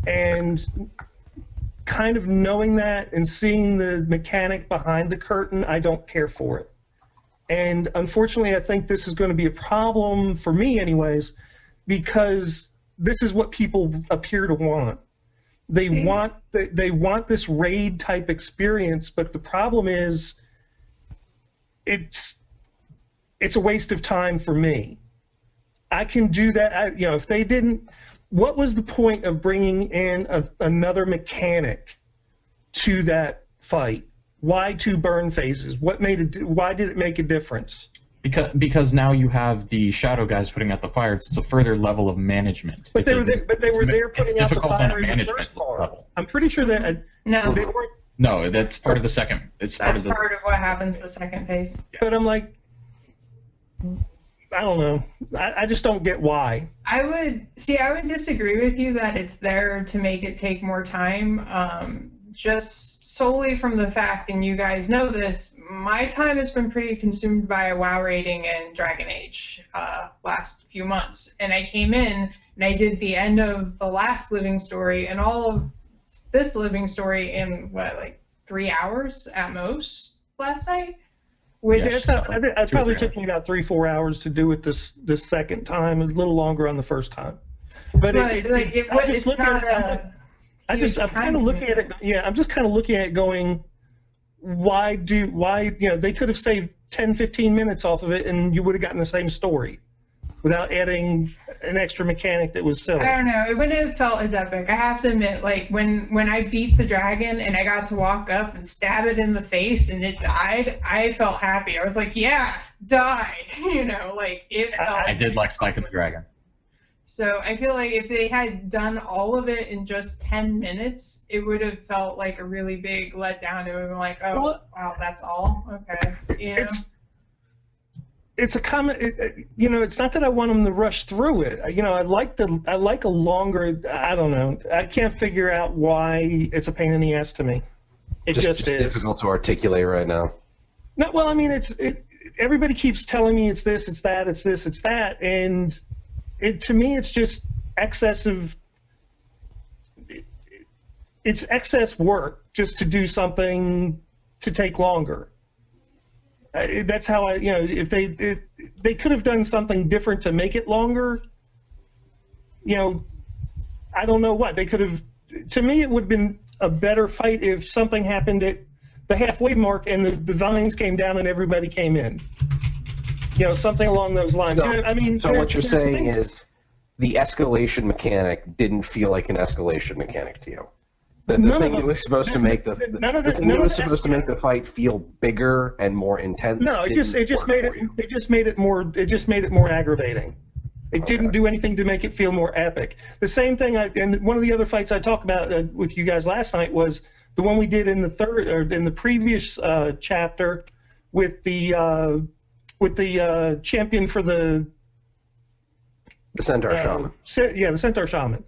And kind of knowing that and seeing the mechanic behind the curtain, I don't care for it. And unfortunately, I think this is going to be a problem for me anyways, because this is what people appear to want. They want this raid type experience, but the problem is it's a waste of time for me. I can do that. If they didn't, what was the point of bringing in another mechanic to that fight? Why 2 burn phases? Why did it make a difference?
Because now you have the shadow guys putting out the fires. It's a further level of management.
But they were there putting out the fire in the first part.
Level.
I'm pretty sure that
No.
They weren't.
No, that's part of the second.
That's part of what happens the second phase.
But I'm like, I don't know. I just don't get why.
I would disagree with you that it's there to make it take more time. Just solely from the fact, and you guys know this, my time has been pretty consumed by WoW raiding and Dragon Age last few months. And I came in and I did the end of the last Living Story and all of this Living Story in, 3 hours at most last night?
It probably took me about 3-4 hours to do it this second time. A little longer on the first time. But it's not I'm kind of looking at it. Yeah, I'm just kind of looking at it going, why they could have saved 10-15 minutes off of it and you would have gotten the same story without adding an extra mechanic that was silly.
I don't know. It wouldn't have felt as epic. I have to admit, like when I beat the dragon and I got to walk up and stab it in the face and it died, I felt happy. I was like, yeah, die. You know, like it felt.
I did like spiking the dragon.
So I feel like if they had done all of it in just 10 minutes, it would have felt like a really big letdown. It would have been like, oh,
Well,
wow, that's all? Okay. You know?
It's a comment. You know, it's not that I want them to rush through it. You know, I like a longer. I don't know. I can't figure out why it's a pain in the ass to me. It just is
difficult to articulate right now.
No, well, I mean, everybody keeps telling me it's this, it's that, it's this, it's that, and to me, it's just excessive. It's excess work just to do something to take longer. That's how you know, if they could have done something different to make it longer, you know, I don't know what they could have. To me, it would have been a better fight if something happened at the halfway mark and the vines came down and everybody came in. You know, something along those lines.
So,
you know, I mean,
so what you're saying is the escalation mechanic didn't feel like an escalation mechanic to you. The thing that was supposed to make the fight feel bigger and more intense.
No, it just made it more aggravating. It didn't do anything to make it feel more epic. The same thing, and one of the other fights I talked about with you guys last night was the one we did in the previous chapter with the champion for the
Centaur Shaman.
The Centaur Shaman.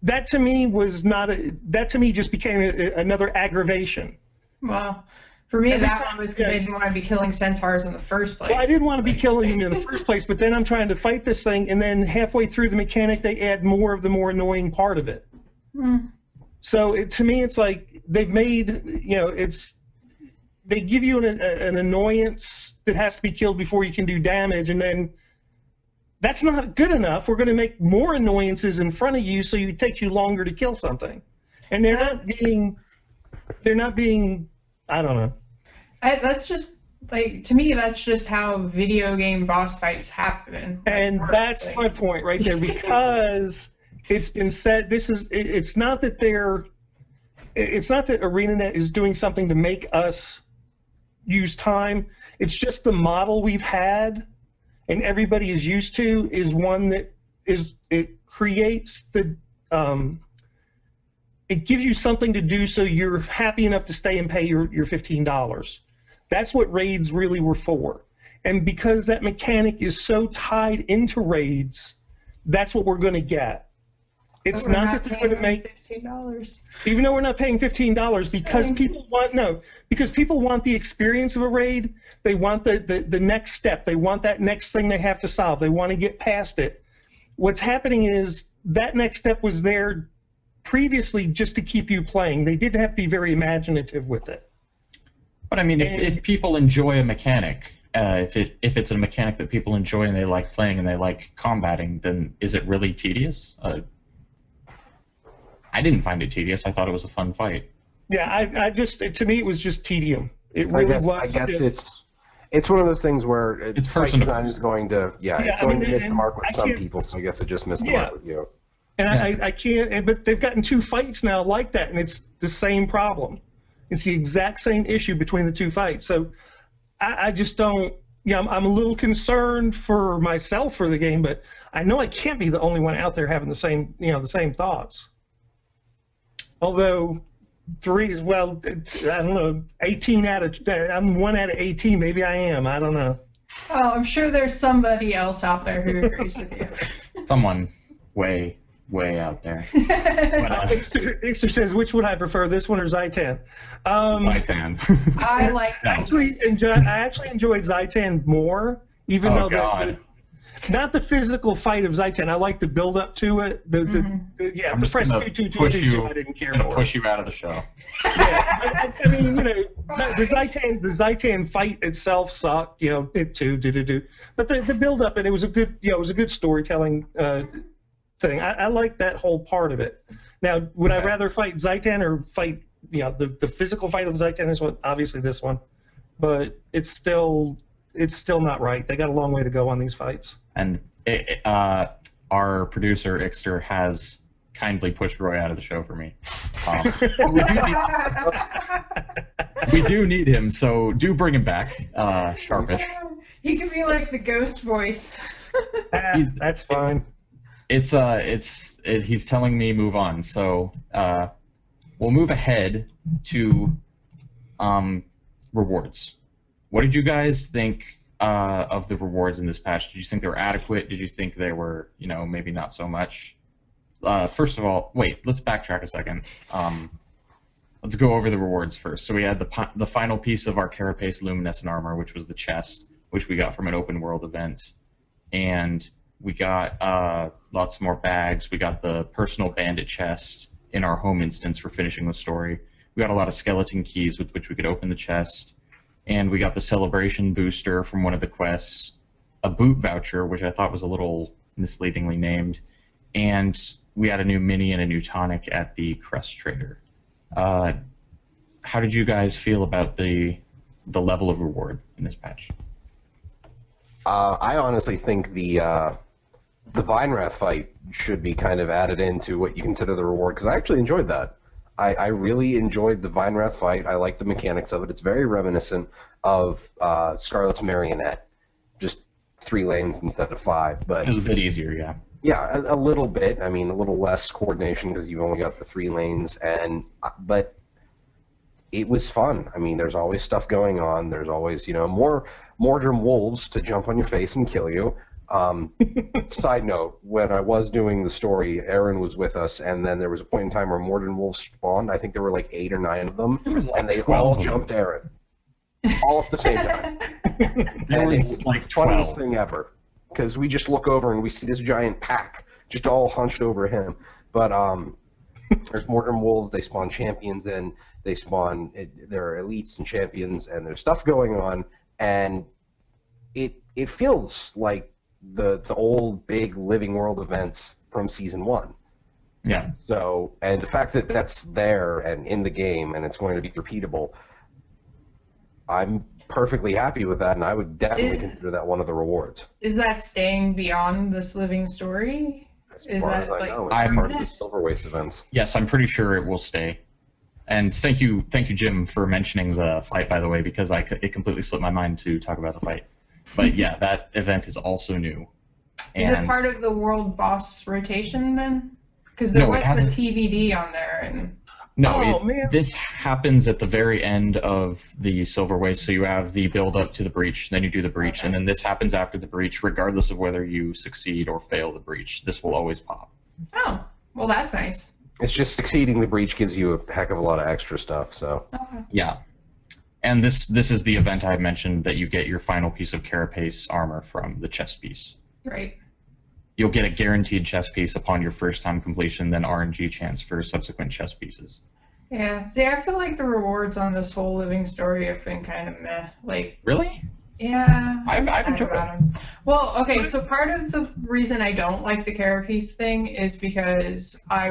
That to me was not that to me just became another aggravation.
Well, for me, that one was because I didn't want to be killing centaurs in the first place.
Well, I didn't want to be killing them in the first place, but then I'm trying to fight this thing, and then halfway through the mechanic, they add more of the more annoying part of it. So to me, it's like they've made, you know, they give you an annoyance that has to be killed before you can do damage, and then that's not good enough. We're going to make more annoyances in front of you, so it takes you longer to kill something, and they're not being. I don't know.
That's just like, to me, that's just how video game boss fights happen.
And that's my point right there, because it's been said. It's not that ArenaNet is doing something to make us use time. It's just the model we've had and everybody is used to is one that it creates the it gives you something to do so you're happy enough to stay and pay your $15. That's what raids really were for. And because that mechanic is so tied into raids, that's what we're going to get. It's not that they're going to make
$15.
Even though we're not paying $15, because people want the experience of a raid. They want the next step. They want that next thing they have to solve. They want to get past it. What's happening is that next step was there previously just to keep you playing. They didn't have to be very imaginative with it.
But I mean, if people enjoy a mechanic, if it's a mechanic that people enjoy and they like playing and they like combating, then is it really tedious? I didn't find it tedious. I thought it was a fun fight.
Yeah, to me it was just tedium. It really was.
I guess it's one of those things where
it's
fight
personal.
design is going to miss the mark with some people, so I guess it just missed the mark with you.
And I can't. But they've gotten 2 fights now like that, and it's the same problem. It's the exact same issue between the 2 fights. So I just don't. Yeah, I'm a little concerned for myself for the game, but I know I can't be the only one out there having the same thoughts. Although 3 is, well, I don't know, 18 out of, I'm 1 out of 18. Maybe I am. I don't know.
Oh, I'm sure there's somebody else out there who agrees with you.
Someone way out there.
Ixter says, which would I prefer, this one or Zaitan?
Zaitan.
I like
I actually enjoyed Zaitan more, even though not the physical fight of Zaitan. I like the build up to it.
I'm
the press 2 I didn't care for.
Push you out of the show.
Yeah, I mean, the Zaitan fight itself sucked. It too. But the build up, and it was a good storytelling thing. I like that whole part of it. Now, would I rather fight Zaitan or fight the physical fight of Zaitan is obviously this one, but it's still not right. They got a long way to go on these fights.
And our producer Ixter has kindly pushed Roy out of the show for me. We do need him, so do bring him back, sharpish.
He could be like the ghost voice.
That's fine.
He's telling me move on, so we'll move ahead to rewards. What did you guys think of the rewards in this patch? Did you think they were adequate? Did you think they were, maybe not so much? First of all, wait, let's backtrack a second. Let's go over the rewards first. So we had the final piece of our Carapace Luminescent Armor, which was the chest, which we got from an open world event. And we got lots more bags. We got the personal bandit chest in our home instance for finishing the story. We got a lot of skeleton keys with which we could open the chest. And we got the celebration booster from one of the quests, a boot voucher, which I thought was a little misleadingly named, and we had a new mini and a new tonic at the Crest Trader. How did you guys feel about the level of reward in this patch?
I honestly think the Vinewrath fight should be kind of added into what you consider the reward, because I actually enjoyed that. I really enjoyed the Vinewrath fight. I like the mechanics of it. It's very reminiscent of Scarlet's Marionette, just 3 lanes instead of 5. But
it was a bit easier, yeah.
Yeah, a little bit. I mean, a little less coordination because you've only got the 3 lanes, but it was fun. I mean, there's always stuff going on. There's always, more Mordrum wolves to jump on your face and kill you. Side note, when I was doing the story, Aaron was with us, and then there was a point in time where Mordrum wolves spawned. I think there were like 8 or 9 of them, and they all jumped Aaron. All at the same time.
There was
it was
like
the funniest
12.
thing ever. Because we just look over and we see this giant pack just all hunched over him. But there's Mordrum wolves, they spawn champions in, there are elites and champions, and there's stuff going on, and it feels like the old big living world events from season 1.
Yeah.
So, and the fact that that's there and in the game and it's going to be repeatable, I'm perfectly happy with that, and I would definitely consider that one of the rewards.
Is that staying beyond this living story?
As
Is
far
that
as I
like
know, it's part of the Silver Waste events.
Yes, I'm pretty sure it will stay. And thank you, Jim, for mentioning the fight, by the way, because it completely slipped my mind to talk about the fight. But yeah, that event is also new.
Is it part of the world boss rotation then? Because there was the TBD on there, and
this happens at the very end of the Silver Waste. So you have the build up to the breach, then you do the breach, and then this happens after the breach, regardless of whether you succeed or fail the breach. This will always pop.
Oh, well, that's nice.
It's just succeeding the breach gives you a heck of a lot of extra stuff. So
yeah, and this is the event I mentioned that you get your final piece of Carapace armor from the chest piece.
Right.
You'll get a guaranteed chest piece upon your first time completion, then RNG chance for subsequent chest pieces.
Yeah. See, I feel like the rewards on this whole living story have been kind of meh. Like.
Really?
Yeah.
I've enjoyed them.
Well, okay, so part of the reason I don't like the Carapace thing is because I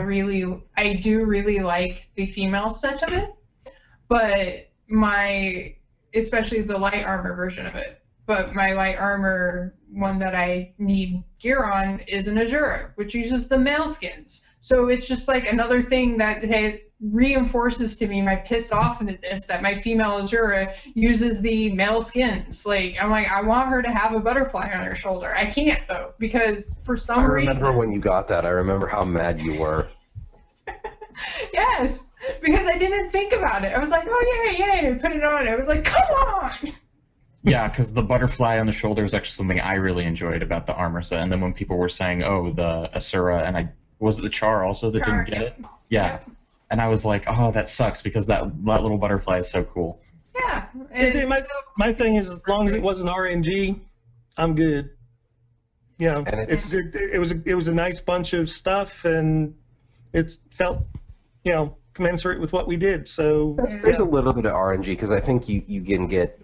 do really like the female set of it, but especially the light armor version of it. But my light armor one that I need gear on is an Azura, which uses the male skins. So it's just like another thing that reinforces to me my pissed offness that my female Azura uses the male skins. Like, I'm like, I want her to have a butterfly on her shoulder. I can't, though, because for some reason...
I remember when you got that. I remember how mad you were.
Yes, because I didn't think about it. I was like, oh, yay, I put it on. I was like, come on!
Yeah, because the butterfly on the shoulder is actually something I really enjoyed about the armor set. And then when people were saying, oh, the Asura, and was it the Char also that didn't get it? Yeah. Yep. And I was like, oh, that sucks, because that little butterfly is so cool.
Yeah.
See, my thing is, as long as it wasn't RNG, I'm good. You know, it's good. It was a nice bunch of stuff, and it felt, commensurate with what we did. So
there's a little bit of RNG, because I think you can get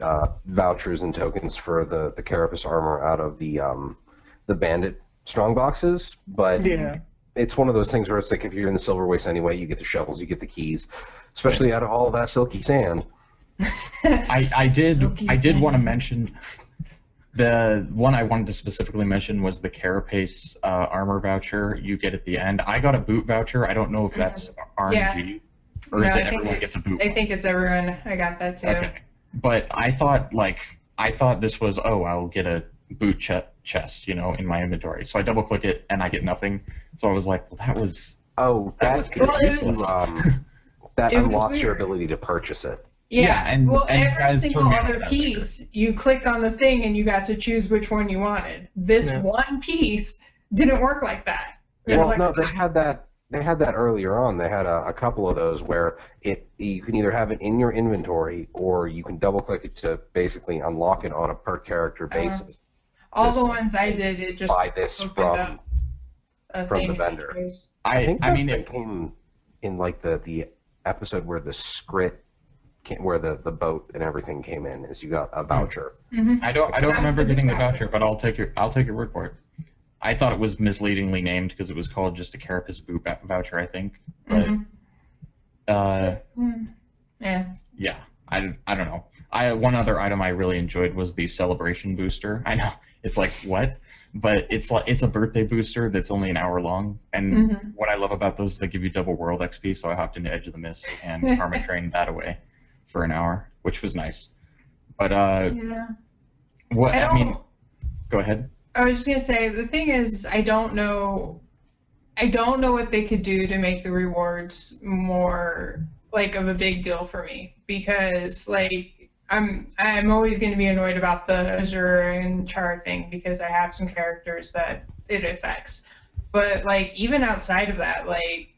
vouchers and tokens for the Carapace armor out of the bandit strong boxes, but it's one of those things where it's like, if you're in the Silver Waste anyway, you get the shovels, you get the keys, especially out of all of that silky sand.
I did want to mention The one I wanted to specifically mention was the Carapace armor voucher you get at the end. I got a boot voucher. I don't know if that's RNG, or is it everyone gets a boot?
I think it's everyone. I got that too.
Okay. But I thought this was, oh, I'll get a boot chest, in my inventory. So I double click it and I get nothing. So I was like, well, that was useless.
That unlocks your ability to purchase it.
Yeah,
and
every single other piece, you clicked on the thing and you got to choose which one you wanted. This one piece didn't work like that.
No, they had that. They had that earlier on. They had a couple of those where you can either have it in your inventory or you can double click it to basically unlock it on a per character basis.
All the ones I did, it just
buy this from the vendor. I think it came in like the episode where the Skritt. Where the boat and everything came in, is you got a voucher.
Mm-hmm.
I don't remember getting the voucher, but I'll take your word for it. I thought it was misleadingly named because it was called just a Carapace boot voucher, I think. But yeah, I don't know. One other item I really enjoyed was the celebration booster. I know it's like what, but it's a birthday booster that's only an hour long. And what I love about those is they give you double world XP. So I hopped into Edge of the Mist and karma trained that away for an hour, which was nice. But go ahead.
I was just gonna say, the thing is, I don't know what they could do to make the rewards more like of a big deal for me, because like I'm always going to be annoyed about the Azure and Char thing because I have some characters that it affects. But like even outside of that, like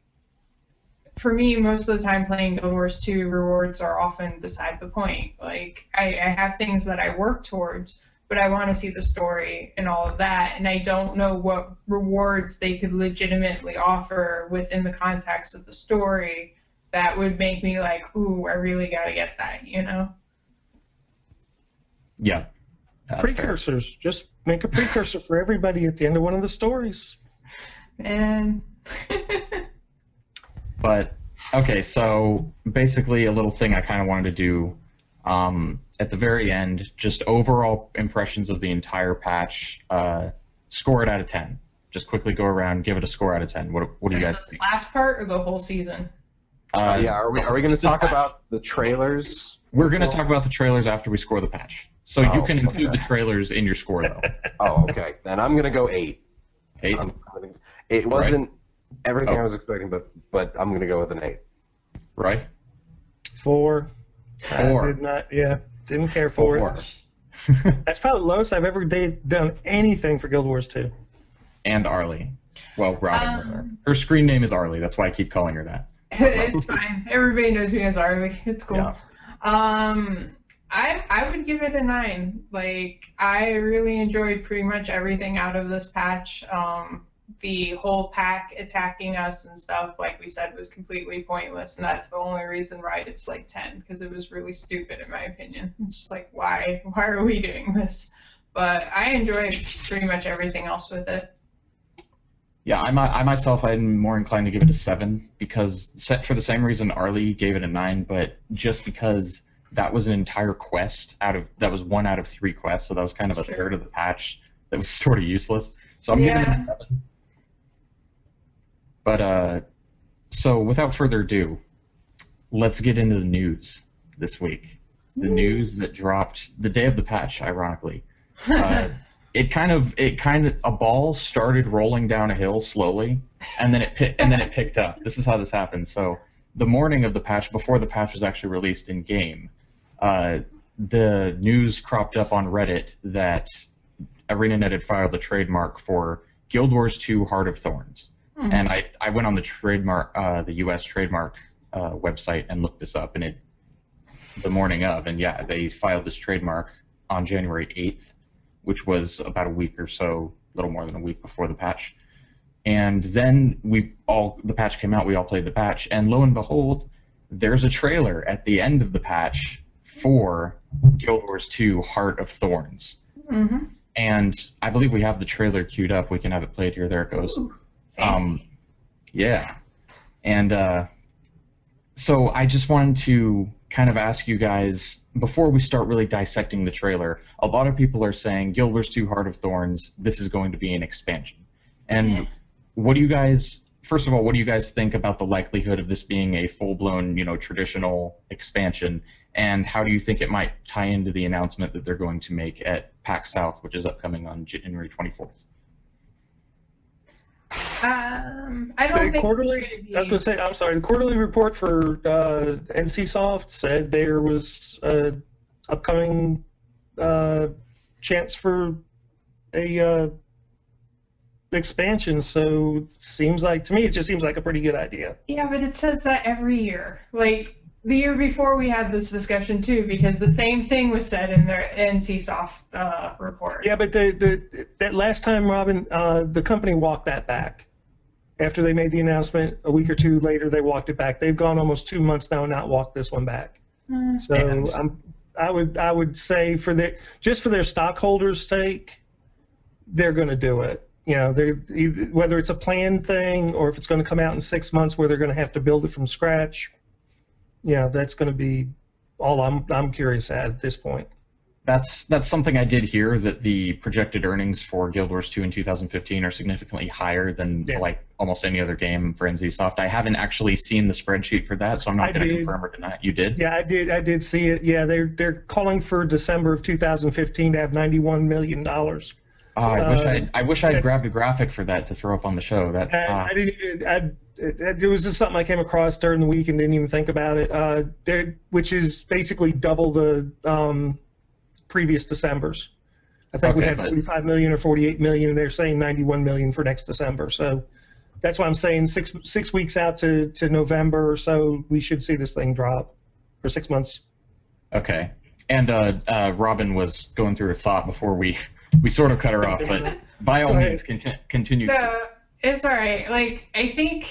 for me, most of the time playing Guild Wars 2, rewards are often beside the point. Like I have things that I work towards, but I want to see the story and all of that, and I don't know what rewards they could legitimately offer within the context of the story that would make me like, ooh, I really got to get that,
Yeah.
Precursors. Fair. Just make a precursor for everybody at the end of one of the stories.
Man.
But, okay, so basically a little thing I kind of wanted to do at the very end, just overall impressions of the entire patch, score it out of 10. Just quickly go around, give it a score out of 10. What do you guys think?
Last part or the whole season?
Are we going to talk about the trailers?
We're going to talk about the trailers after we score the patch. So you can include the trailers in your score, though.
Oh, okay. Then I'm going to go 8.
8?
It wasn't everything I was expecting, but I'm going to go with an 8.
Right?
4.
4.
Didn't care for it. That's probably the lowest I've ever done anything for Guild Wars 2.
And Arlie. Well, Robin. Her screen name is Arlie. That's why I keep calling her that.
It's fine. Everybody knows me as Arlie. It's cool.
Yeah.
I would give it a 9. Like, I really enjoyed pretty much everything out of this patch. The whole pack attacking us and stuff, like we said, was completely pointless, and that's the only reason why it's like 10, because it was really stupid in my opinion. It's just like, why are we doing this? But I enjoyed pretty much everything else with it.
Yeah, I myself, I'm more inclined to give it a 7, because for the same reason Arlie gave it a 9, but just because that was an entire quest that was 1 out of 3 quests, so that was kind of a third of the patch that was sort of useless. So I'm giving it a 7. But, so without further adu, let's get into the news this week. The news that dropped the day of the patch, ironically. It kind of a ball started rolling down a hill slowly, and then it picked up. This is how this happened. So the morning of the patch, before the patch was actually released in game, the news cropped up on Reddit that ArenaNet had filed a trademark for Guild Wars 2 Heart of Thorns. And I went on the trademark, the U.S. trademark website and looked this up, and the morning of, and yeah, they filed this trademark on January 8th, which was about a week or so, a little more than a week before the patch. And then the patch came out, we all played the patch, and lo and behold, there's a trailer at the end of the patch for Guild Wars 2 Heart of Thorns. And I believe we have the trailer queued up. We can have it played here. There it goes. Yeah. And so I just wanted to kind of ask you guys, before we start really dissecting the trailer, a lot of people are saying Guild Wars 2 Heart of Thorns, this is going to be an expansion. And what do you guys, first of all, what do you guys think about the likelihood of this being a full-blown, traditional expansion? And how do you think it might tie into the announcement that they're going to make at PAX South, which is upcoming on January 24th?
I don't think
quarterly. I was going to say, I'm sorry. The quarterly report for NCSoft said there was upcoming chance for a expansion. So seems like, to me, it just seems like a pretty good idea.
Yeah, but it says that every year. Like the year before, we had this discussion too, because the same thing was said in their NCSoft report.
Yeah, but that last time, Robin, the company walked that back. After they made the announcement, a week or two later, they walked it back. They've gone almost 2 months now and not walked this one back. So I would say just for their stockholders' sake, they're going to do it. Whether it's a planned thing or if it's going to come out in 6 months where they're going to have to build it from scratch. Yeah, that's going to be all I'm curious at this point.
That's something I did hear, that the projected earnings for Guild Wars 2 in 2015 are significantly higher than like almost any other game for NCSoft. I haven't actually seen the spreadsheet for that, so I'm not going to confirm or deny it. You did?
Yeah, I did see it. Yeah, they're calling for December of 2015 to have $91 million.
I wish I had grabbed a graphic for that to throw up on the show.
I didn't. It was just something I came across during the week and didn't even think about it. Which is basically double the previous Decembers. I think we had 45 million or 48 million, and they're saying 91 million for next December. So that's why I'm saying six weeks out to November or so, we should see this thing drop for 6 months.
Okay. And Robin was going through her thought before we sort of cut her off, but by all means, continue.
It's all right. Like I think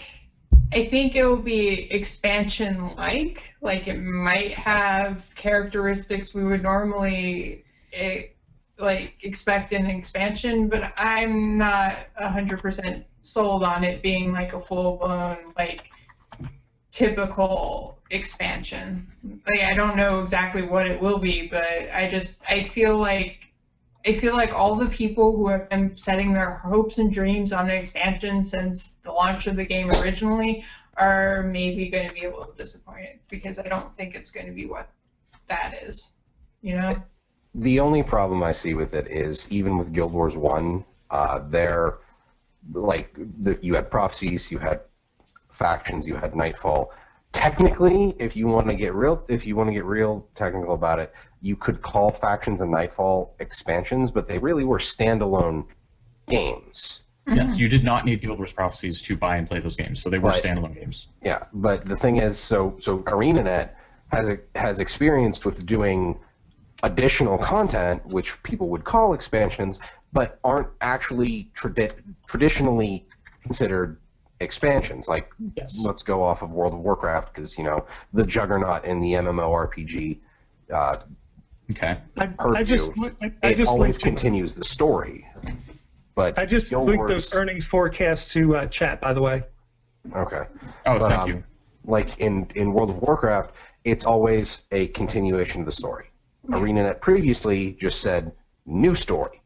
it will be expansion-like. Like it might have characteristics we would normally expect in an expansion, but I'm not 100% sold on it being like a full-blown typical expansion. Like I don't know exactly what it will be, but I feel like all the people who have been setting their hopes and dreams on an expansion since the launch of the game originally are maybe going to be a little disappointed, because I don't think it's going to be what that is,
The only problem I see with it is, even with Guild Wars 1, you had prophecies, you had factions, you had Nightfall. Technically, if you want to get real technical about it, you could call Factions and Nightfall expansions, but they really were standalone games.
Yes, you did not need Guild Wars Prophecies to buy and play those games, so they were standalone games.
Yeah, but the thing is, so ArenaNet has experience with doing additional content, which people would call expansions, but aren't actually traditionally considered expansions. Let's go off of World of Warcraft, because the juggernaut in the MMORPG. It always continues the story. But
I just linked those earnings forecasts to chat, by the way.
Okay.
Thank you.
Like in World of Warcraft, it's always a continuation of the story. ArenaNet previously just said new story,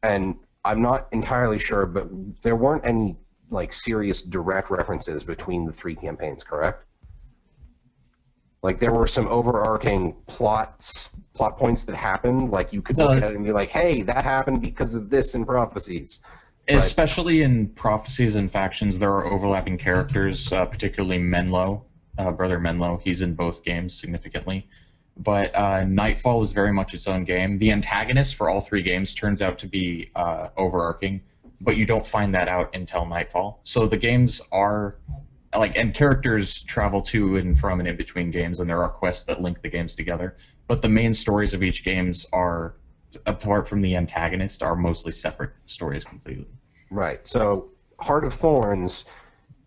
and I'm not entirely sure, but there weren't any serious direct references between the three campaigns, correct? There were some overarching plot points that happened. You could look at it and be like, "Hey, that happened because of this in Prophecies."
Especially in Prophecies and Factions, there are overlapping characters, particularly Menlo, Brother Menlo. He's in both games significantly. But Nightfall is very much its own game. The antagonist for all three games turns out to be overarching, but you don't find that out until Nightfall. So the games are and characters travel to and from and in between games, and there are quests that link the games together. But the main stories of each games are, apart from the antagonist, are mostly separate stories completely.
Right. So Heart of Thorns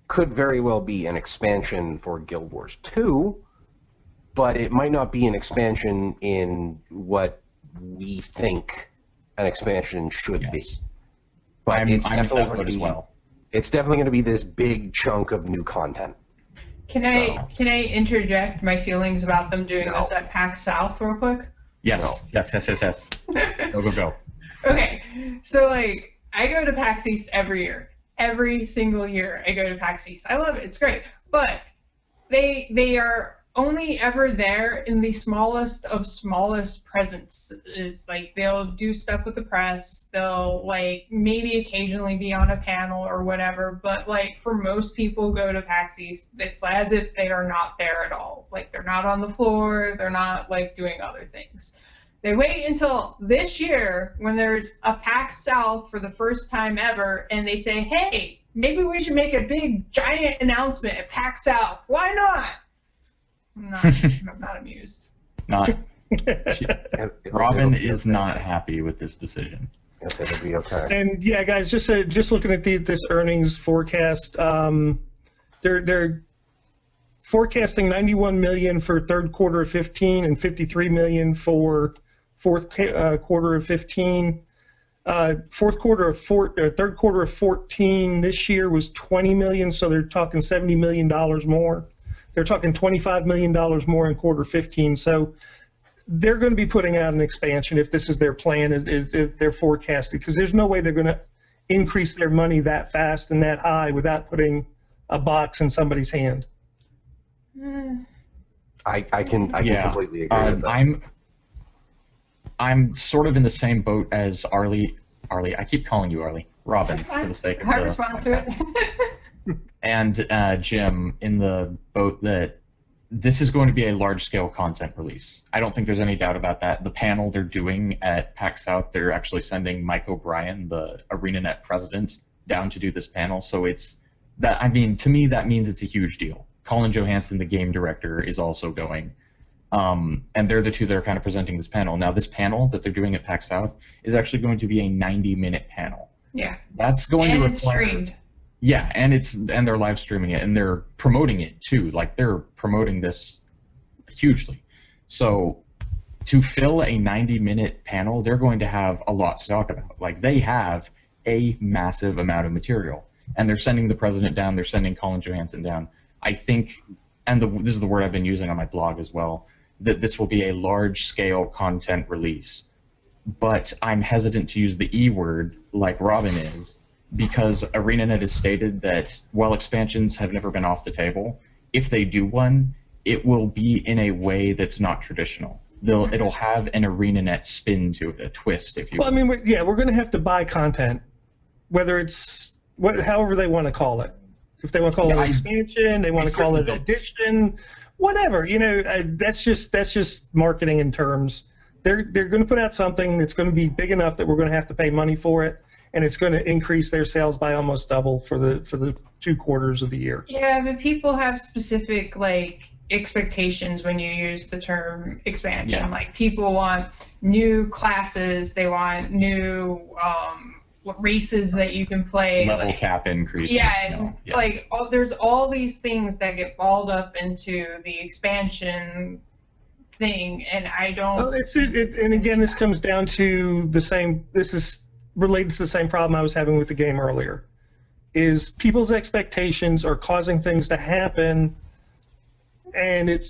could very well be an expansion for Guild Wars 2, but it might not be an expansion in what we think an expansion should be. But
I'm definitely going to be as well.
It's definitely going to be this big chunk of new content.
Can I interject my feelings about them doing this at PAX South real quick?
Yes. Go.
Okay, so like I go to PAX East every year. Every single year I go to PAX East. I love it. It's great. But they are only ever there in the smallest of smallest presence. Is like they'll do stuff with the press. They'll like maybe occasionally be on a panel or whatever. But like for most people go to PAX East, it's as if they are not there at all. Like they're not on the floor. They're not like doing other things. They wait until this year when there's a PAX South for the first time ever, and they say, hey, maybe we should make a big, giant announcement at PAX South. Why not? I'm not amused.
Robin is not happy with this decision.
It'll be okay.
And yeah, guys, just looking at this earnings forecast, they're forecasting 91 million for third quarter of 15 and 53 million for fourth quarter of 15. Third quarter of 14 this year was 20 million, so they're talking $70 million more. They're talking $25 million more in quarter 15. So they're going to be putting out an expansion if this is their plan, if they're forecasted, because there's no way they're going to increase their money that fast and that high without putting a box in somebody's hand.
I can completely agree with that.
I'm sort of in the same boat as Arlie. I keep calling you Arlie. Robin, for the sake of
I respond to it.
And Jim, in the boat that this is going to be a large-scale content release. I don't think there's any doubt about that. The panel they're doing at PAX South, they're actually sending Mike O'Brien, the ArenaNet president, down to do this panel. So it's that. I mean, to me, that means it's a huge deal. Colin Johansson, the game director, is also going. And they're the two that are kind of presenting this panel. Now, this panel that they're doing at PAX South is actually going to be a 90-minute panel.
Yeah.
That's going to require...
it's streamed.
Yeah, and they're live streaming it, and they're promoting it too. Like, they're promoting this hugely. So to fill a 90-minute panel, they're going to have a lot to talk about. Like, they have a massive amount of material, and they're sending the president down. They're sending Colin Johansson down. I think, and this is the word I've been using on my blog as well, that this will be a large-scale content release. But I'm hesitant to use the E word like Robin is, because ArenaNet has stated that while expansions have never been off the table, if they do one, it will be in a way that's not traditional. It'll have an ArenaNet spin to it, a twist, if you will.
Well, I mean, we're going to have to buy content, whether it's however they want to call it. If they want to call it an expansion, they want to call it an addition, whatever. You know, that's just marketing in terms. They're going to put out something that's going to be big enough that we're going to have to pay money for it, and it's going to increase their sales by almost double for the 2 quarters of the year.
Yeah, but people have specific expectations when you use the term expansion.
Yeah.
Like people want new classes, they want new races that you can play.
Level cap increase.
Yeah, there's all these things that get balled up into the expansion thing, and I don't.
Well, and again, this comes down to the same. This is related to the same problem I was having with the game earlier. Is people's expectations are causing things to happen, and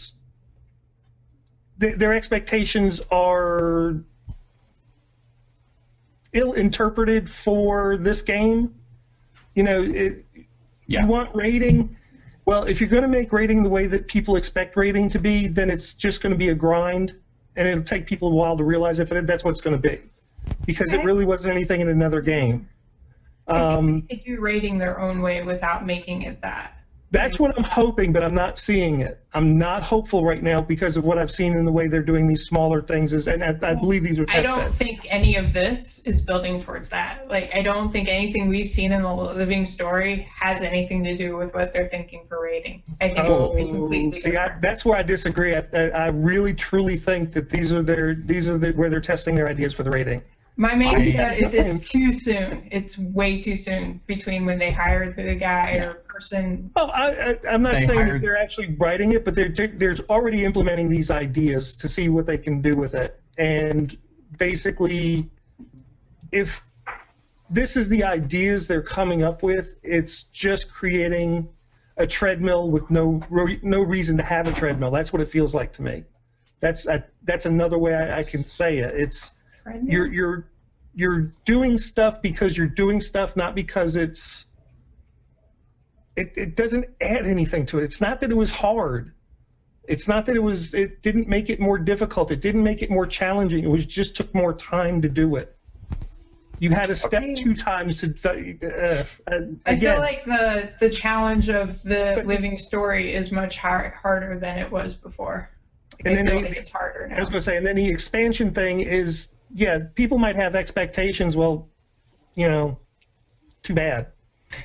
their expectations are ill-interpreted for this game. You know, you want rating. Well, if you're going to make rating the way that people expect rating to be, then it's just going to be a grind, and it'll take people a while to realize if that's what it's going to be, because it really wasn't anything in another game.
I think they could do rating their own way without making it that.
That's what I'm hoping, but I'm not seeing it. I'm not hopeful right now because of what I've seen in the way they're doing these smaller things. And I believe these are test
I don't
beds.
think any of this is building towards that. Like, I don't think anything we've seen in the living story has anything to do with what they're thinking for rating. I think it will be completely different.
That's where I disagree. I really, truly think that these are where they're testing their ideas for the rating.
My main idea is it's too soon. It's way too soon between when they hired the guy or person.
Oh, I'm not saying that they're actually writing it, but they're already implementing these ideas to see what they can do with it. And basically, if this is the ideas they're coming up with, it's just creating a treadmill with no reason to have a treadmill. That's what it feels like to me. That's another way I can say it. It's you're doing stuff because you're doing stuff, not because it doesn't add anything to it. It's not that it was hard. It's not that it didn't make it more difficult. It didn't make it more challenging. It was just took more time to do it. You had to step 2 times to.
I feel like the challenge of the living story is much harder than it was before.
And then
I think it's harder now.
I was going to say, and then the expansion thing is, yeah, people might have expectations. Well, too bad.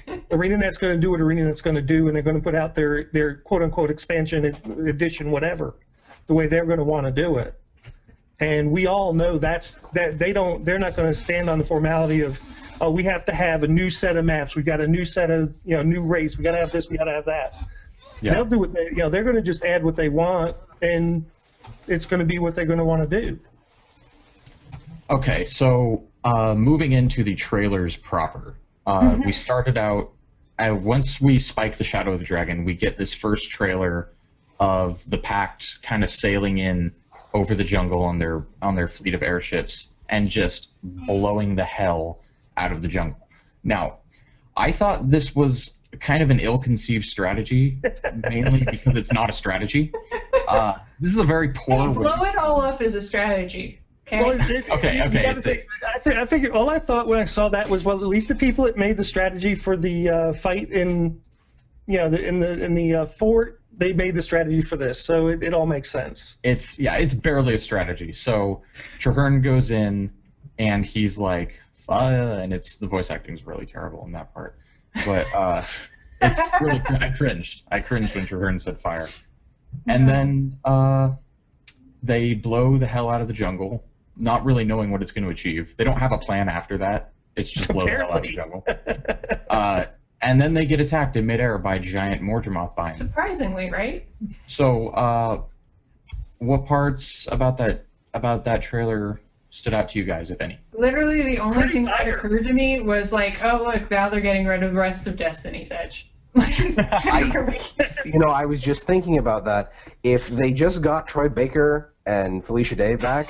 ArenaNet's going to do what ArenaNet's going to do, and they're going to put out their quote-unquote expansion edition, whatever, the way they're going to want to do it. And we all know that they're not going to stand on the formality of, oh, we have to have a new set of maps, we got a new set of new race, we got to have this, we got to have that. Yeah. They'll do what they're going to just add what they want, and it's going to be what they're going to want to do.
Okay, so moving into the trailers proper, we started out, once we spike the Shadow of the Dragon, we get this first trailer of the Pact kind of sailing in over the jungle on their fleet of airships and just blowing the hell out of the jungle. Now, I thought this was kind of an ill-conceived strategy, mainly because it's not a strategy. This is a very poor.
Blow it all up is a strategy. Okay.
Well,
okay.
I figured all I thought when I saw that was, well, at least the people that made the strategy for the fight in the fort, they made the strategy for this, so it all makes sense.
It's barely a strategy. So Traherne goes in, and he's like, and the voice acting is really terrible in that part. But it's really, I cringed when Traherne said fire. And then they blow the hell out of the jungle, not really knowing what it's going to achieve. They don't have a plan after that. It's just blow the hell out of the jungle. And then they get attacked in midair by giant Mordremoth vines.
Surprisingly, right?
So, what parts about that trailer stood out to you guys, if any?
Literally, the only thing that occurred to me was like, oh look, now they're getting rid of the rest of Destiny's Edge.
I was just thinking about that. If they just got Troy Baker and Felicia Day back,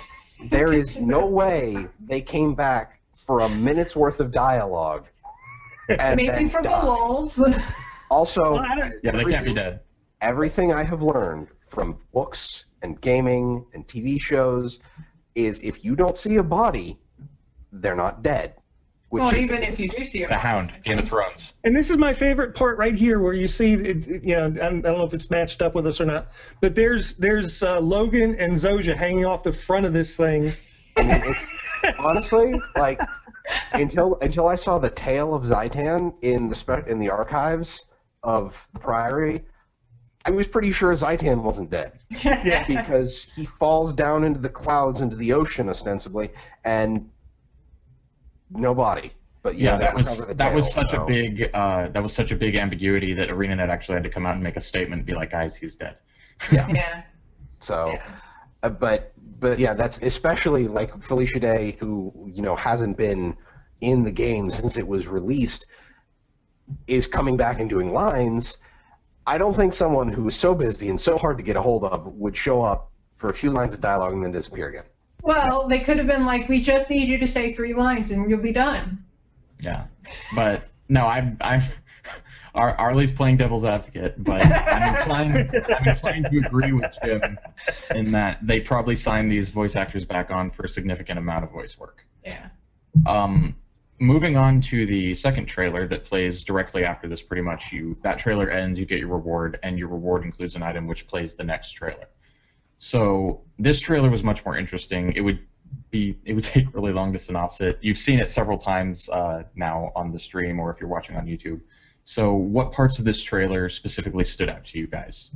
there is no way they came back for a minute's worth of dialogue. And
maybe for the lulz.
Also,
they can't be dead.
Everything I have learned from books and gaming and TV shows is if you don't see a body, they're not dead.
Well, even if you do see a
the Hound, Game of Thrones.
And this is my favorite part right here, where you see, I don't know if it's matched up with us or not, but there's Logan and Zoja hanging off the front of this thing.
It's honestly like. Until I saw the tale of Zaitan in the archives of the Priory, I was pretty sure Zaitan wasn't dead.
Yeah.
Because he falls down into the clouds, into the ocean, ostensibly, and no body. But
that was such a big ambiguity that ArenaNet actually had to come out and make a statement and be like, guys, he's dead.
Yeah.
Yeah.
So, yeah. But yeah, that's especially like Felicia Day, who hasn't been in the game since it was released, is coming back and doing lines. I don't think someone who is so busy and so hard to get a hold of would show up for a few lines of dialogue and then disappear again.
Well, they could have been like, we just need you to say 3 lines and you'll be done.
Yeah, but no, Arlie's playing devil's advocate, but I'm inclined to agree with Jim in that they probably signed these voice actors back on for a significant amount of voice work.
Yeah.
Moving on to the second trailer that plays directly after this, pretty much that trailer ends, you get your reward, and your reward includes an item which plays the next trailer. So this trailer was much more interesting. It would take really long to synopsis it. You've seen it several times now on the stream, or if you're watching on YouTube. So what parts of this trailer specifically stood out to you guys?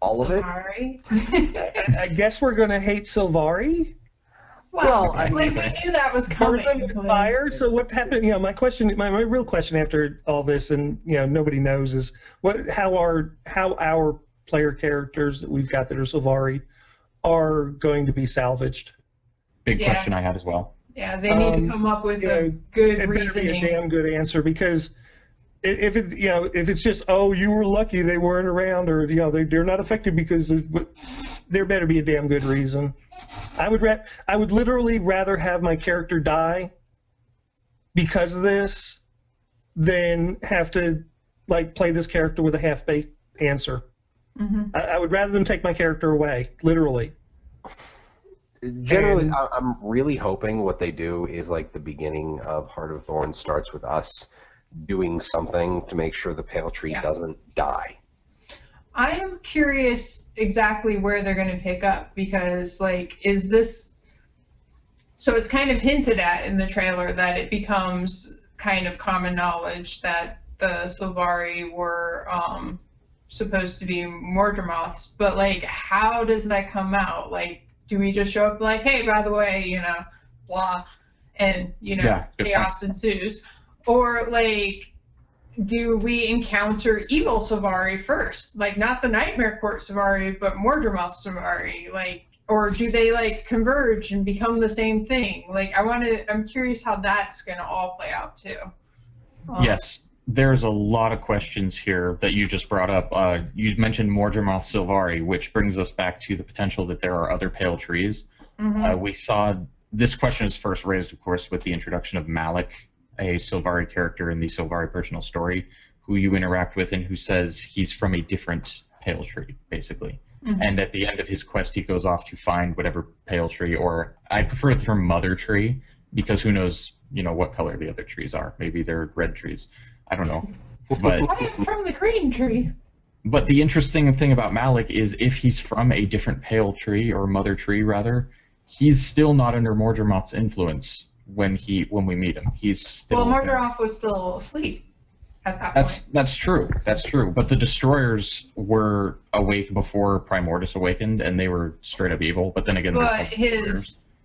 All of it?
I guess we're going to hate Sylvari.
Well, we knew that was coming.
Fire. So what happened? My real question after all this, and nobody knows, is how our player characters that we've got that are Sylvari are going to be salvaged.
Big question I had as well.
Yeah, they need to come up with a good reasoning.
Be a damn good answer, because if it, you know, if it's just, oh, you were lucky they weren't around, or, you know, they're not affected because there better be a damn good reason. I would literally rather have my character die because of this than have to like play this character with a half-baked answer.
Mm-hmm.
I would rather them take my character away, literally.
Generally, I'm really hoping what they do is like the beginning of Heart of Thorns starts with us doing something to make sure the Pale Tree doesn't die.
I am curious exactly where they're going to pick up, because, like, is this... So it's kind of hinted at in the trailer that it becomes kind of common knowledge that the Sylvari were supposed to be Mordremoths, but, like, how does that come out? Like, do we just show up like, hey, by the way, you know, blah, and, you know, chaos ensues? Or, like, do we encounter evil Sylvari first? Like, not the Nightmare Court Sylvari, but Mordremoth Sylvari. Like, or do they, like, converge and become the same thing? Like, I'm curious how that's going to all play out, too.
Yes, there's a lot of questions here that you just brought up. You mentioned Mordremoth Sylvari, which brings us back to the potential that there are other Pale Trees.
Mm-hmm.
We saw this question is first raised, of course, with the introduction of Malik, a Sylvari character in the Sylvari personal story, who you interact with and who says he's from a different Pale Tree, basically.
Mm-hmm.
And at the end of his quest, he goes off to find whatever Pale Tree, or I prefer the term Mother Tree, because who knows, you know, what color the other trees are. Maybe they're red trees. I don't know. But
I am from the green tree.
But the interesting thing about Malik is if he's from a different Pale Tree, or Mother Tree, rather, he's still not under Mordremoth's influence when we meet him. He's still...
Well, Mordremoth was still asleep at that point.
That's true. That's true. But the Destroyers were awake before Primordus awakened, and they were straight up evil. But then again,
but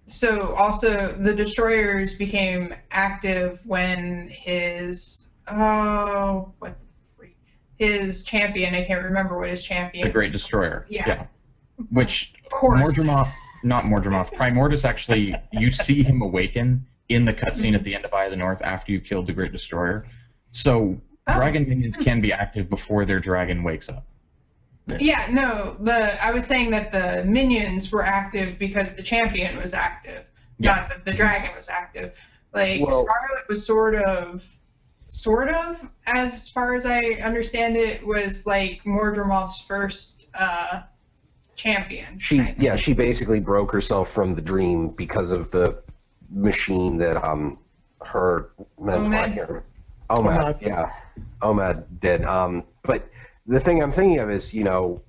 so also the Destroyers became active when his his champion, I can't remember what his champion.
The Great Destroyer.
Yeah.
Which
of course.
Not Mordremoth. Primordus actually, you see him awaken in the cutscene at the end of Eye of the North after you've killed the Great Destroyer. So dragon minions can be active before their dragon wakes up.
Yeah, no, I was saying that the minions were active because the champion was active, not that the dragon was active. Like, Scarlet was sort of, as far as I understand it, was like Mordremoth's first champion.
She basically broke herself from the dream because of the machine that her mentor, Omad did. But the thing I'm thinking of is, you know,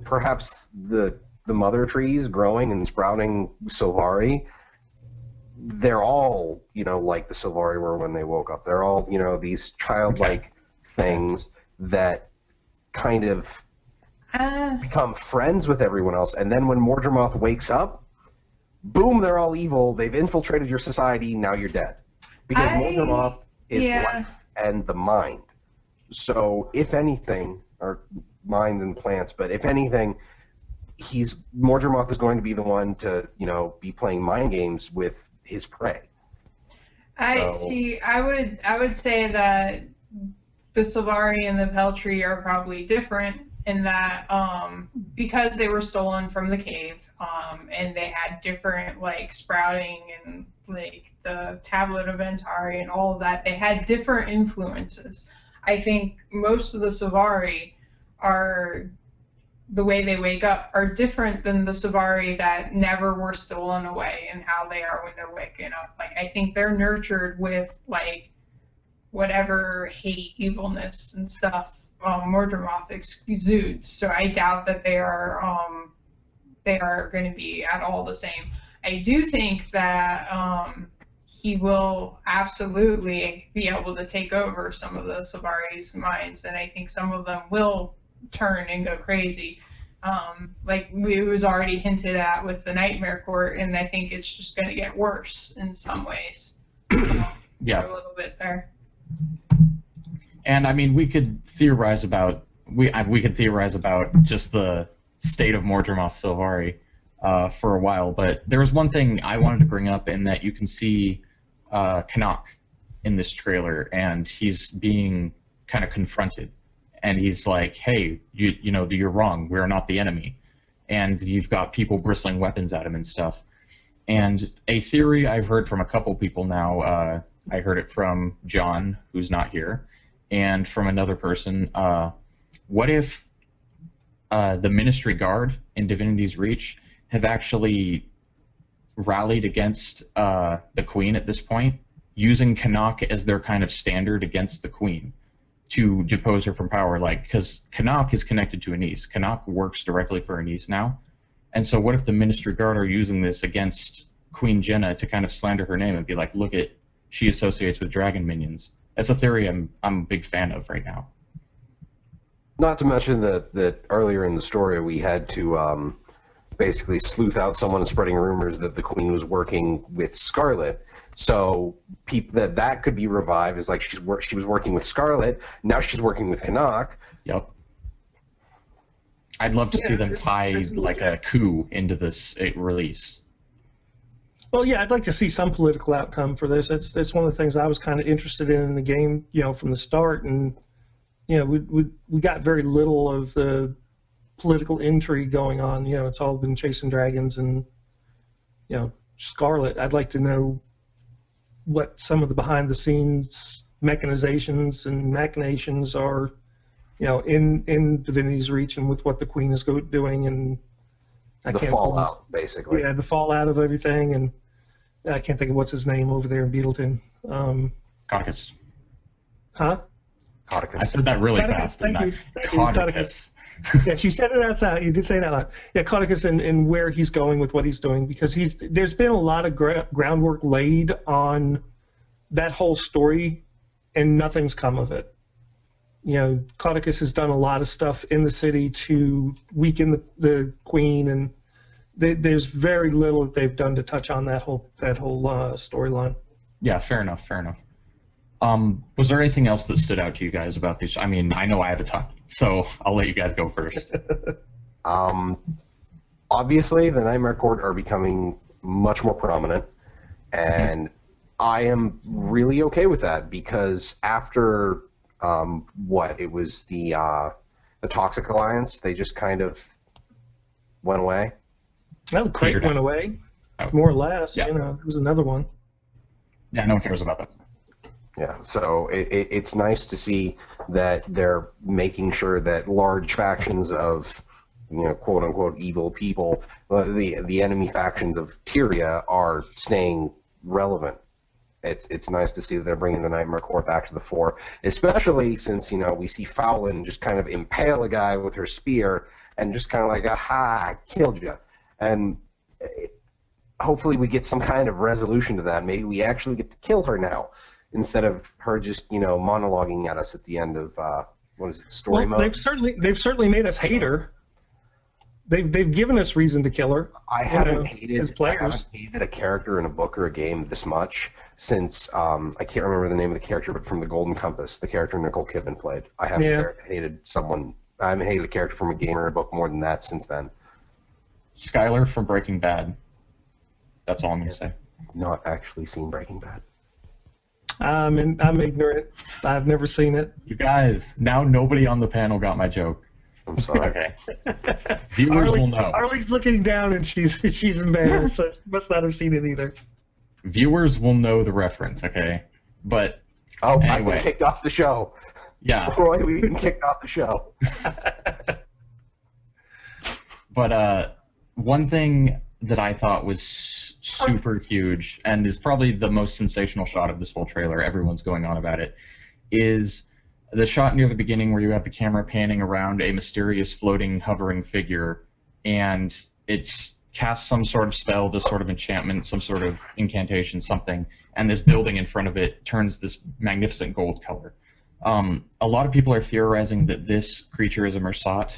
perhaps the mother trees growing and sprouting Sylvari, they're all, you know, like the Sylvari were when they woke up. They're all, you know, these childlike things that kind of become friends with everyone else. And then when Mordremoth wakes up, boom, they're all evil. They've infiltrated your society. Now you're dead. Because Mordremoth is life and the mind. So if anything, or minds and plants, but if anything, Mordremoth is going to be the one to, you know, be playing mind games with his prey.
I would say that the Sylvari and the Peltree are probably different in that because they were stolen from the cave and they had different, like, sprouting and, like, the Tablet of Antari and all of that, they had different influences. I think most of the Sylvari are, the way they wake up, are different than the Sylvari that never were stolen away and how they are when they're waking up. Like, I think they're nurtured with, like, whatever hate, evilness, and stuff Mordremoth exudes. So I doubt that they are going to be at all the same. I do think that he will absolutely be able to take over some of the Sylvari's minds, and I think some of them will turn and go crazy. Like it was already hinted at with the Nightmare Court, and I think it's just going to get worse in some ways.
Yeah.
A little bit there.
And I mean, we could theorize about just the state of Mordremoth Sylvari for a while, but there was one thing I wanted to bring up, in that you can see Canuck in this trailer, and he's being kind of confronted, and he's like, "Hey, you know, you're wrong. We're not the enemy." And you've got people bristling weapons at him and stuff. And a theory I've heard from a couple people now, I heard it from John, who's not here, and from another person. What if the Ministry Guard in Divinity's Reach have actually rallied against the Queen at this point, using Canuck as their kind of standard against the Queen to depose her from power? Like, because Canuck is connected to Anise. Canuck works directly for Anise now. And so what if the Ministry Guard are using this against Queen Jenna to kind of slander her name and be like, look at, she associates with dragon minions? That's a theory I'm a big fan of right now.
Not to mention that earlier in the story we had to basically sleuth out someone spreading rumors that the Queen was working with Scarlet. So that could be revived as like she was working with Scarlet. Now she's working with Canuck.
Yep. I'd love to see them tie like a coup into this release.
Well, yeah, I'd like to see some political outcome for this. That's one of the things I was kind of interested in the game, you know, from the start. And you know, we got very little of the political intrigue going on. You know, it's all been chasing dragons and, you know, Scarlet. I'd like to know what some of the behind-the-scenes mechanizations and machinations are, you know, in Divinity's Reach and with what the Queen is doing, and
the fallout, basically.
Yeah, the fallout of everything, and I can't think of what's his name over there in Beetleton.
Caucus.
Huh?
Caucus.
I said that really fast, didn't I? Caucus.
Yeah, you said it outside. You did say that out. Yeah, Caucus and where he's going with what he's doing, because there's been a lot of groundwork laid on that whole story, and nothing's come of it. You know, Caucus has done a lot of stuff in the city to weaken the Queen, and there's very little that they've done to touch on that whole storyline. Yeah,
fair enough. Was there anything else that stood out to you guys about these? I mean, I know I have a ton, so I'll let you guys go first.
Obviously, the Nightmare Court are becoming much more prominent, and I am really okay with that, because after it was the Toxic Alliance, they just kind of went away.
Well, the crate went away, more or less. Yeah. You know, it was another one.
Yeah, no one cares about that.
Yeah, so it's nice to see that they're making sure that large factions of, you know, quote unquote evil people, the enemy factions of Tyria, are staying relevant. It's nice to see that they're bringing the Nightmare Court back to the fore, especially since, you know, we see Fowlin just kind of impale a guy with her spear and just kind of like, aha, I killed you. And hopefully we get some kind of resolution to that. Maybe we actually get to kill her now, instead of her just, you know, monologuing at us at the end of story mode.
They've certainly made us hate her. They've given us reason to kill her.
I haven't hated a character in a book or a game this much since I can't remember the name of the character, but from the Golden Compass, the character Nicole Kidman played. I haven't hated a character from a game or a book more than that since then.
Skylar from Breaking Bad. That's all I'm gonna say.
Not actually seen Breaking Bad.
I'm ignorant. I've never seen it.
You guys, now nobody on the panel got my joke.
I'm sorry.
Okay. Viewers will know.
Arlie's looking down and she's embarrassed, so she must not have seen it either.
Viewers will know the reference, okay? But anyway.
I've been kicked off the show.
Yeah.
Roy, we've been kicked off the show.
But one thing that I thought was super huge, and is probably the most sensational shot of this whole trailer, everyone's going on about it, is the shot near the beginning where you have the camera panning around a mysterious floating, hovering figure, and it's cast some sort of spell, this sort of enchantment, some sort of incantation, something, and this building in front of it turns this magnificent gold color. A lot of people are theorizing that this creature is a Mersat.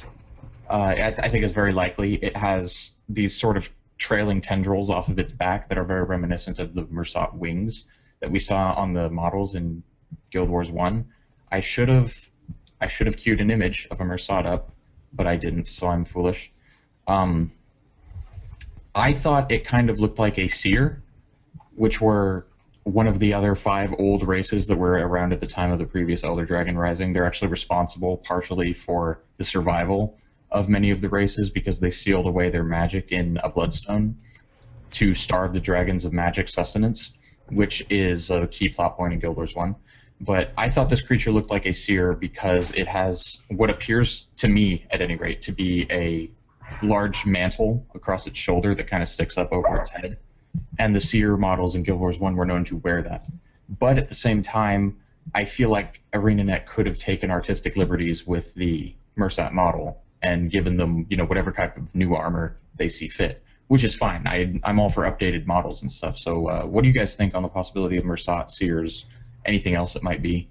I think it's very likely. It has these sort of trailing tendrils off of its back that are very reminiscent of the Mersat wings that we saw on the models in Guild Wars 1. I should have queued an image of a Mersat up, but I didn't, so I'm foolish. I thought it kind of looked like a seer, which were one of the other 5 old races that were around at the time of the previous Elder Dragon Rising. They're actually responsible partially for the survival of many of the races because they sealed away their magic in a bloodstone to starve the dragons of magic sustenance, which is a key plot point in Guild Wars 1. But I thought this creature looked like a seer because it has what appears to me, at any rate, to be a large mantle across its shoulder that kind of sticks up over its head. And the seer models in Guild Wars 1 were known to wear that. But at the same time, I feel like ArenaNet could have taken artistic liberties with the Mursat model and given them, whatever type of new armor they see fit, which is fine. I'm all for updated models and stuff. So what do you guys think on the possibility of Mursat, seers, anything else it might be?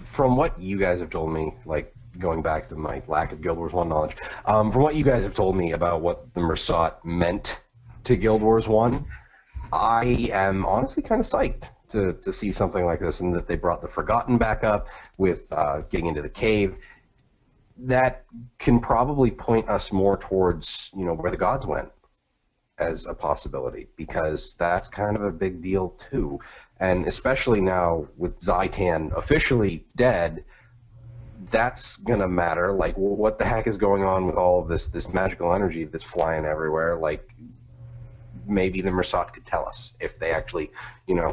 From what you guys have told me, like going back to my lack of Guild Wars 1 knowledge, from what you guys have told me about what the Mursat meant to Guild Wars 1, I am honestly kind of psyched to see something like this, and that they brought the Forgotten back up with getting into the cave. That can probably point us more towards, where the gods went as a possibility, because that's kind of a big deal too. And especially now with Zaitan officially dead, that's gonna matter. Like, what the heck is going on with all of this magical energy that's flying everywhere? Like, maybe the Mursat could tell us if they actually,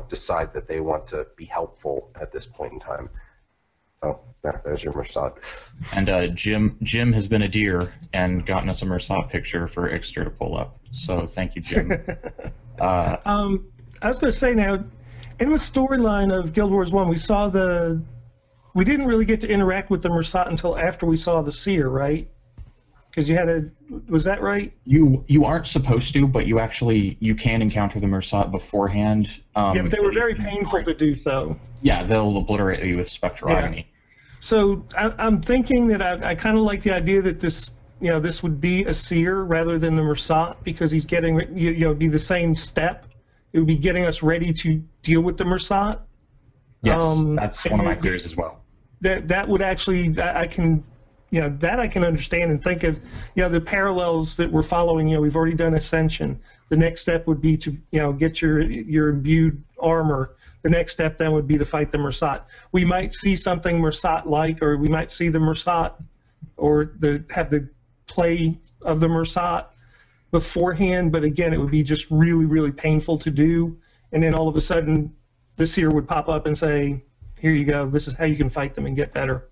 decide that they want to be helpful at this point in time. So there's your Mursat.
And Jim has been a dear and gotten us a Mursat picture for Ixter to pull up. So thank you, Jim.
I was going to say now, in the storyline of Guild Wars 1, we didn't really get to interact with the Mursat until after we saw the seer, right? Because was that right?
You aren't supposed to, but you can encounter the Mursat beforehand.
Yeah, but they were very painful to do so.
Yeah, they'll obliterate you with spectrogony.
Yeah. So I'm thinking that I kind of like the idea that this would be a seer rather than the Mursat, because he's getting be the same step. It would be getting us ready to deal with the Mursat.
Yes, that's one of my theories as well.
That would actually I can understand and think of the parallels that we're following. We've already done Ascension. The next step would be to get your imbued armor. The next step then would be to fight the Mursat. We might see something Mursat-like, or we might see the Mursat, or have the play of the Mursat beforehand. But again, it would be just really, really painful to do. And then all of a sudden, this here would pop up and say, "Here you go. This is how you can fight them and get better."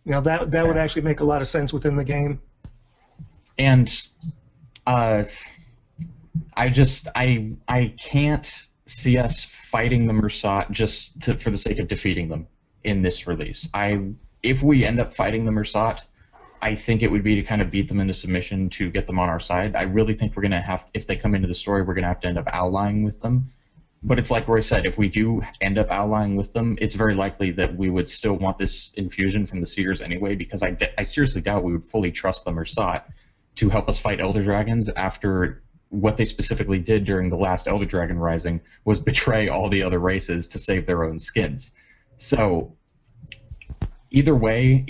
That would actually make a lot of sense within the game.
And I can't see us fighting the Mursat just for the sake of defeating them in this release. If we end up fighting the Mursat, I think it would be to kind of beat them into submission to get them on our side. I really think we're going to have, if they come into the story, we're going to have to end up allying with them. But it's like Roy said, if we do end up allying with them, it's very likely that we would still want this infusion from the Seers anyway, because I seriously doubt we would fully trust the Mursat to help us fight Elder Dragons after what they specifically did during the last Elder Dragon Rising was betray all the other races to save their own skins. So either way,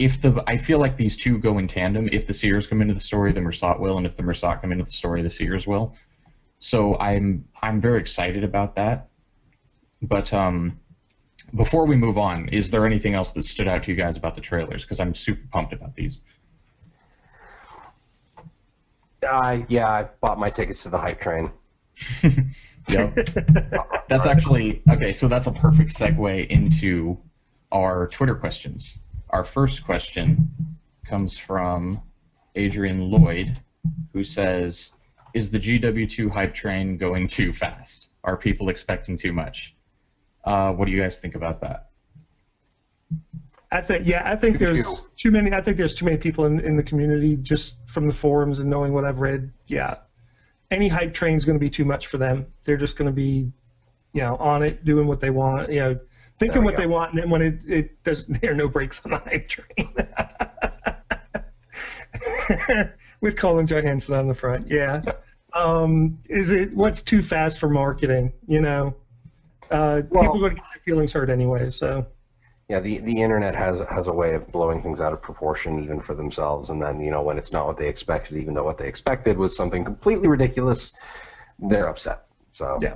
I feel like these two go in tandem. If the Seers come into the story, the Mursat will, and if the Mursat come into the story, the Seers will. So I'm very excited about that. But before we move on, is there anything else that stood out to you guys about the trailers? Because I'm super pumped about these.
Yeah, I've bought my tickets to the hype train.
Yep. That's actually, okay, so that's a perfect segue into our Twitter questions. Our first question comes from Adrian Lloyd, who says, "Is the GW2 hype train going too fast? Are people expecting too much?" What do you guys think about that?
I think there's too many. I think there's too many people in the community, just from the forums and knowing what I've read. Yeah, any hype train is going to be too much for them. They're just going to be, on it, doing what they want. Thinking what they want, and then when it does, there are no brakes on the hype train. With Colin Johansson on the front, yeah. What's too fast for marketing? People are going to get their feelings hurt anyway, so.
Yeah, the internet has a way of blowing things out of proportion even for themselves, and then when it's not what they expected, even though what they expected was something completely ridiculous, they're upset. So
yeah,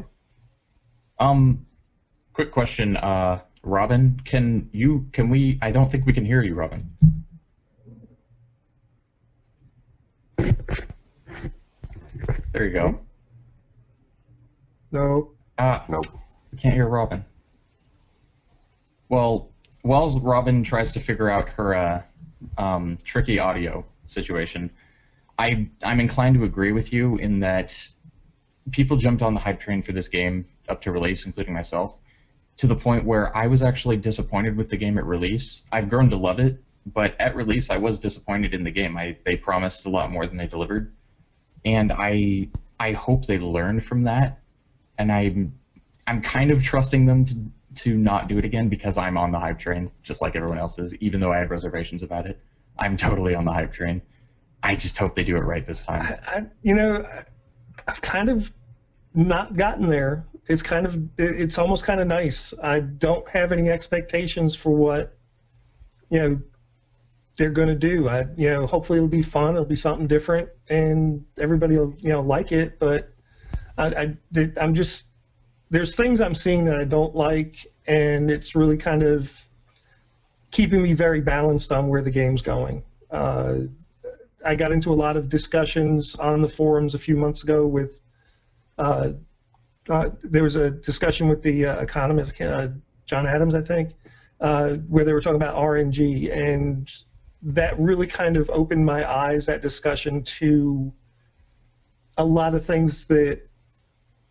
Quick question, Robin. Can we? I don't think we can hear you, Robin. There you go.
No.
Nope.
We can't hear Robin. Well, while Robin tries to figure out her tricky audio situation, I'm inclined to agree with you in that people jumped on the hype train for this game up to release, including myself, to the point where I was actually disappointed with the game at release. I've grown to love it, but at release I was disappointed in the game. They promised a lot more than they delivered, and I hope they learned from that, and I'm kind of trusting them to not do it again because I'm on the hype train, just like everyone else is, even though I had reservations about it. I'm totally on the hype train. I just hope they do it right this time.
I've kind of not gotten there. It's almost kind of nice. I don't have any expectations for what, they're going to do. Hopefully it'll be fun. It'll be something different, and everybody will, like it. But I'm just, there's things I'm seeing that I don't like, and it's really kind of keeping me very balanced on where the game's going. I got into a lot of discussions on the forums a few months ago with, there was a discussion with the economist, John Adams, I think, where they were talking about RNG, and that really kind of opened my eyes, that discussion, to a lot of things that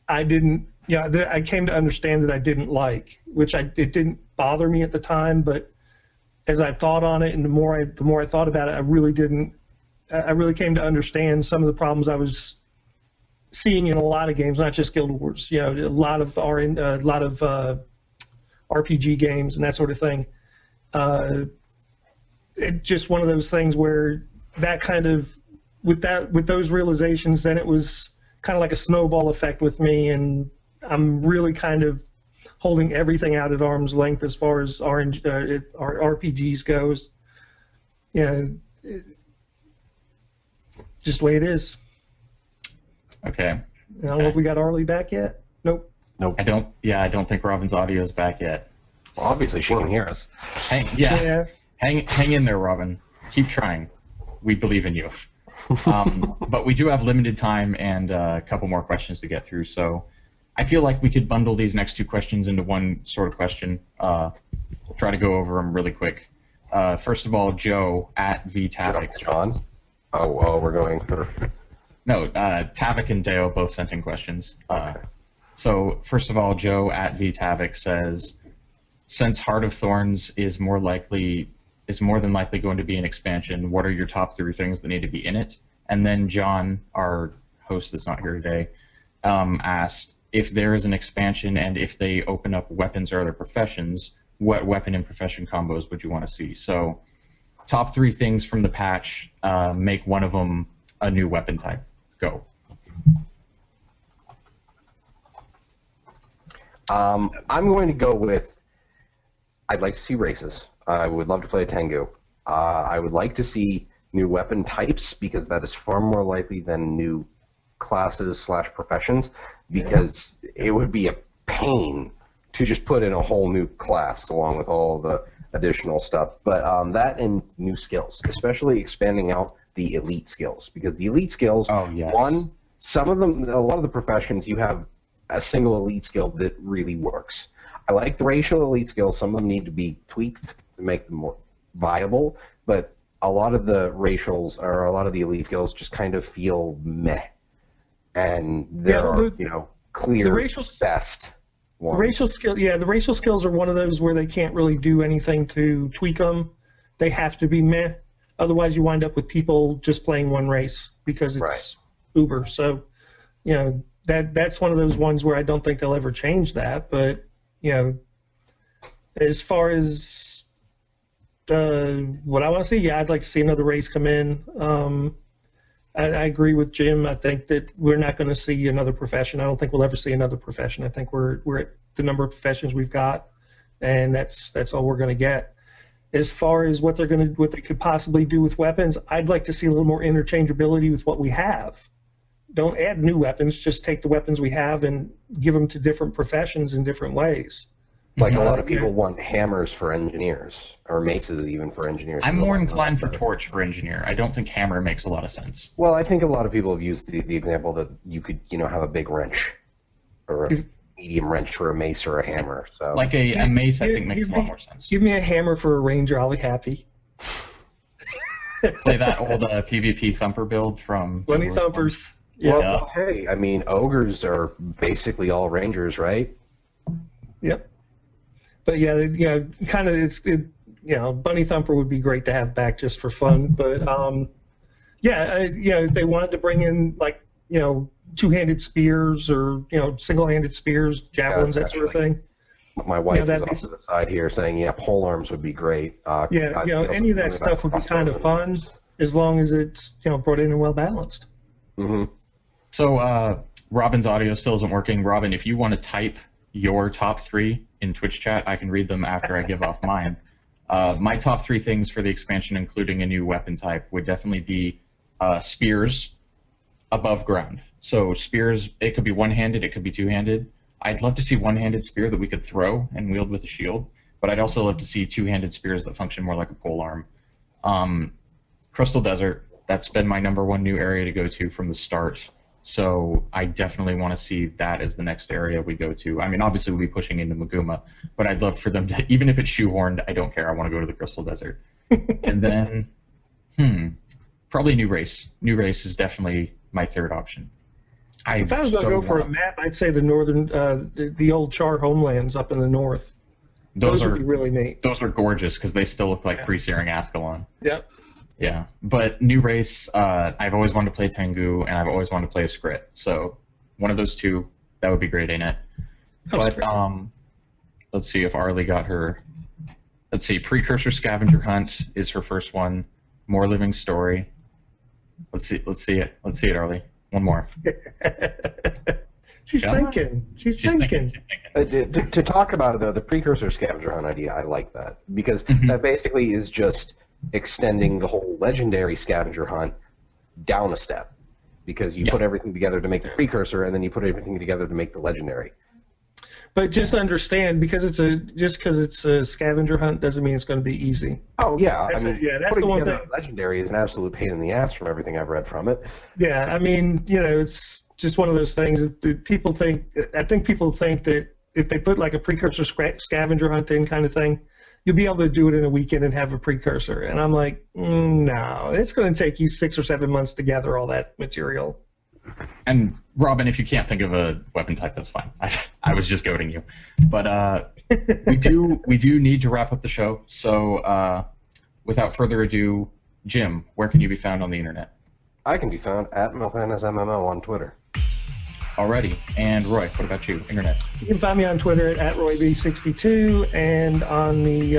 I didn't, I came to understand that I didn't like, which it didn't bother me at the time, but as I thought on it, and the more I thought about it, I really came to understand some of the problems I was seeing in a lot of games, not just Guild Wars. A lot of RPG games and that sort of thing. It's just one of those things where that kind of, with those realizations, then it was kind of like a snowball effect with me, and I'm really kind of holding everything out at arm's length as far as RPGs goes. Just the way it is.
Okay.
I don't know if we got Arlie back yet. Nope.
I don't think Robin's audio is back yet.
Well, obviously she can hear us.
Hang in there, Robin. Keep trying. We believe in you. But we do have limited time and a couple more questions to get through, so I feel like we could bundle these next two questions into one sort of question. Try to go over them really quick. First of all, Joe at VTavik.
John? Oh, we're going for...
No, Tavik and Deo both sent in questions.
Okay.
So first of all, Joe at VTavik says, since Heart of Thorns is more than likely going to be an expansion, what are your top 3 things that need to be in it? And then John, our host that's not here today, asked, if there is an expansion and if they open up weapons or other professions, what weapon and profession combos would you want to see? So top 3 things from the patch, make one of them a new weapon type. Go.
I'm going to go with, I'd like to see races. I would love to play a Tengu. I would like to see new weapon types, because that is far more likely than new classes / professions, because it would be a pain to just put in a whole new class along with all the additional stuff. But that and new skills, especially expanding out the elite skills, because the elite skills, some of them, a lot of the professions, you have a single elite skill that really works. I like the racial elite skills. Some of them need to be tweaked to make them more viable, but a lot of the racials or a lot of the elite skills just kind of feel meh. And there are, clear best ones.
The racial skills are one of those where they can't really do anything to tweak them. They have to be meh. Otherwise, you wind up with people just playing one race because it's Uber. So, that's one of those ones where I don't think they'll ever change that. But, as far as what I want to see, I'd like to see another race come in. I agree with Jim. I think that we're not going to see another profession. I don't think we'll ever see another profession. I think we're at the number of professions we've got, and that's all we're going to get. As far as what they could possibly do with weapons, I'd like to see a little more interchangeability with what we have. don't add new weapons. Just take the weapons we have and give them to different professions in different ways.
Like a lot of people want hammers for engineers, or maces even for engineers.
I'm more inclined for torch for engineer. I don't think hammer makes a lot of sense.
Well, I think a lot of people have used the example that you could, have a big wrench or a medium wrench for a mace or a hammer. So
like a mace, I think makes a lot more sense.
Give me a hammer for a ranger, I'll be happy.
Play that old PvP thumper build from...
Plenty thumpers. Yeah.
Well, hey, I mean, ogres are basically all rangers, right?
Yep. But yeah, kind of, bunny thumper would be great to have back just for fun. But if they wanted to bring in two-handed spears or single-handed spears, javelins, that sort of thing.
My wife is off to the side here saying, pole arms would be great.
Any of that stuff would be kind of fun as long as it's brought in and well balanced.
Mm-hmm.
So Robin's audio still isn't working. Robin, if you want to type your top 3 in Twitch chat, I can read them after I give off mine. My top 3 things for the expansion, including a new weapon type, would definitely be spears above ground. So spears, it could be one-handed, it could be two-handed. I'd love to see one-handed spear that we could throw and wield with a shield, but I'd also love to see two-handed spears that function more like a polearm. Crystal Desert, that's been my #1 new area to go to from the start. So I definitely want to see that as the next area we go to. I mean, obviously we'll be pushing into Maguma, but I'd love for them to, even if it's shoehorned, I don't care. I want to go to the Crystal Desert. And then, probably New Race. New Race is definitely my 3rd option.
If I was going to go for a map, I'd say the northern, the old Char homelands up in the north. Those would be really neat.
Those are gorgeous because they still look like pre-Searing Ascalon.
Yep.
Yeah, but New Race, I've always wanted to play Tengu, and I've always wanted to play a Skritt. So one of those 2, that would be great, ain't it? But let's see if Arlie got her. Let's see, Precursor Scavenger Hunt is her first one. More Living Story. Let's see it, Arlie. One more.
She's thinking. She's thinking.
To talk about it, though, the Precursor Scavenger Hunt idea, I like that. Because that basically is just extending the whole legendary scavenger hunt down a step. Because you put everything together to make the Precursor, and then you put everything together to make the legendary.
But just understand, because it's a scavenger hunt doesn't mean it's going to be easy.
Oh yeah,
that's
putting
the one
together
thing.
a legendary is an absolute pain in the ass from everything I've read from it.
Yeah, I mean, it's just one of those things that people think. I think people think that if they put like a Precursor scavenger hunt in kind of thing, you'll be able to do it in a weekend and have a Precursor. And I'm like, no, it's going to take you 6 or 7 months to gather all that material.
And Robin, if you can't think of a weapon type, that's fine. I was just goading you, but we do need to wrap up the show. So without further ado, Jim, where can you be found on the internet?
I can be found at MilthanesMMO on Twitter.
Alrighty, and Roy, what about you? Internet.
You can find me on Twitter at RoyB62 and on the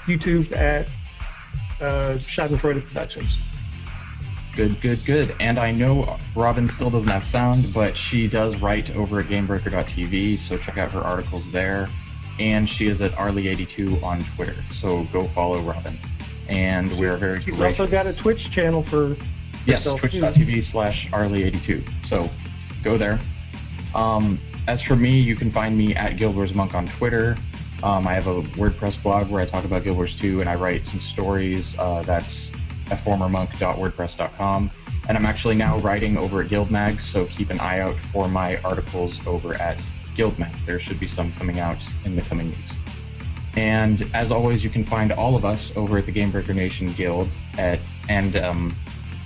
YouTube at Schadenfreude Productions.
Good. And I know Robin still doesn't have sound, but she does write over at GameBreaker.tv, so check out her articles there. And she is at Arlie82 on Twitter, so go follow Robin. And we're very
She's
gracious.
also got a Twitch channel for
Yes, twitch.tv/Arlie82. So go there. As for me, you can find me at Guild Wars Monk on Twitter. I have a WordPress blog where I talk about Guild Wars 2 and I write some stories. That's aformermonk.wordpress.com. And I'm actually now writing over at Guildmag, so keep an eye out for my articles over at Guildmag. There should be some coming out in the coming weeks. And as always, you can find all of us over at the Gamebreaker Nation Guild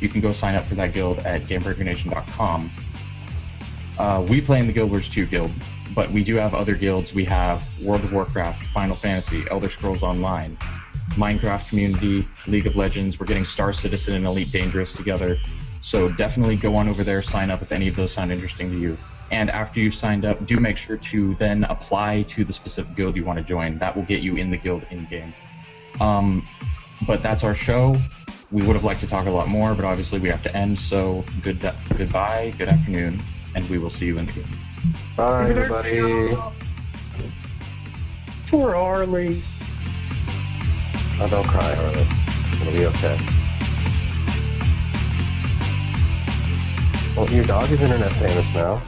you can go sign up for that guild at GameBreakerNation.com. We play in the Guild Wars 2 guild, but we do have other guilds. We have World of Warcraft, Final Fantasy, Elder Scrolls Online, Minecraft Community, League of Legends. We're getting Star Citizen and Elite Dangerous together. So definitely go on over there, sign up if any of those sound interesting to you. And after you've signed up, do make sure to then apply to the specific guild you want to join. That will get you in the guild in-game. But that's our show. We would have liked to talk a lot more, but obviously we have to end. So goodbye, good afternoon, and we will see you in the game.
Bye, everybody.
Poor Arlie.
Oh, don't cry, Arlie. It'll be okay. Well, your dog is internet famous now.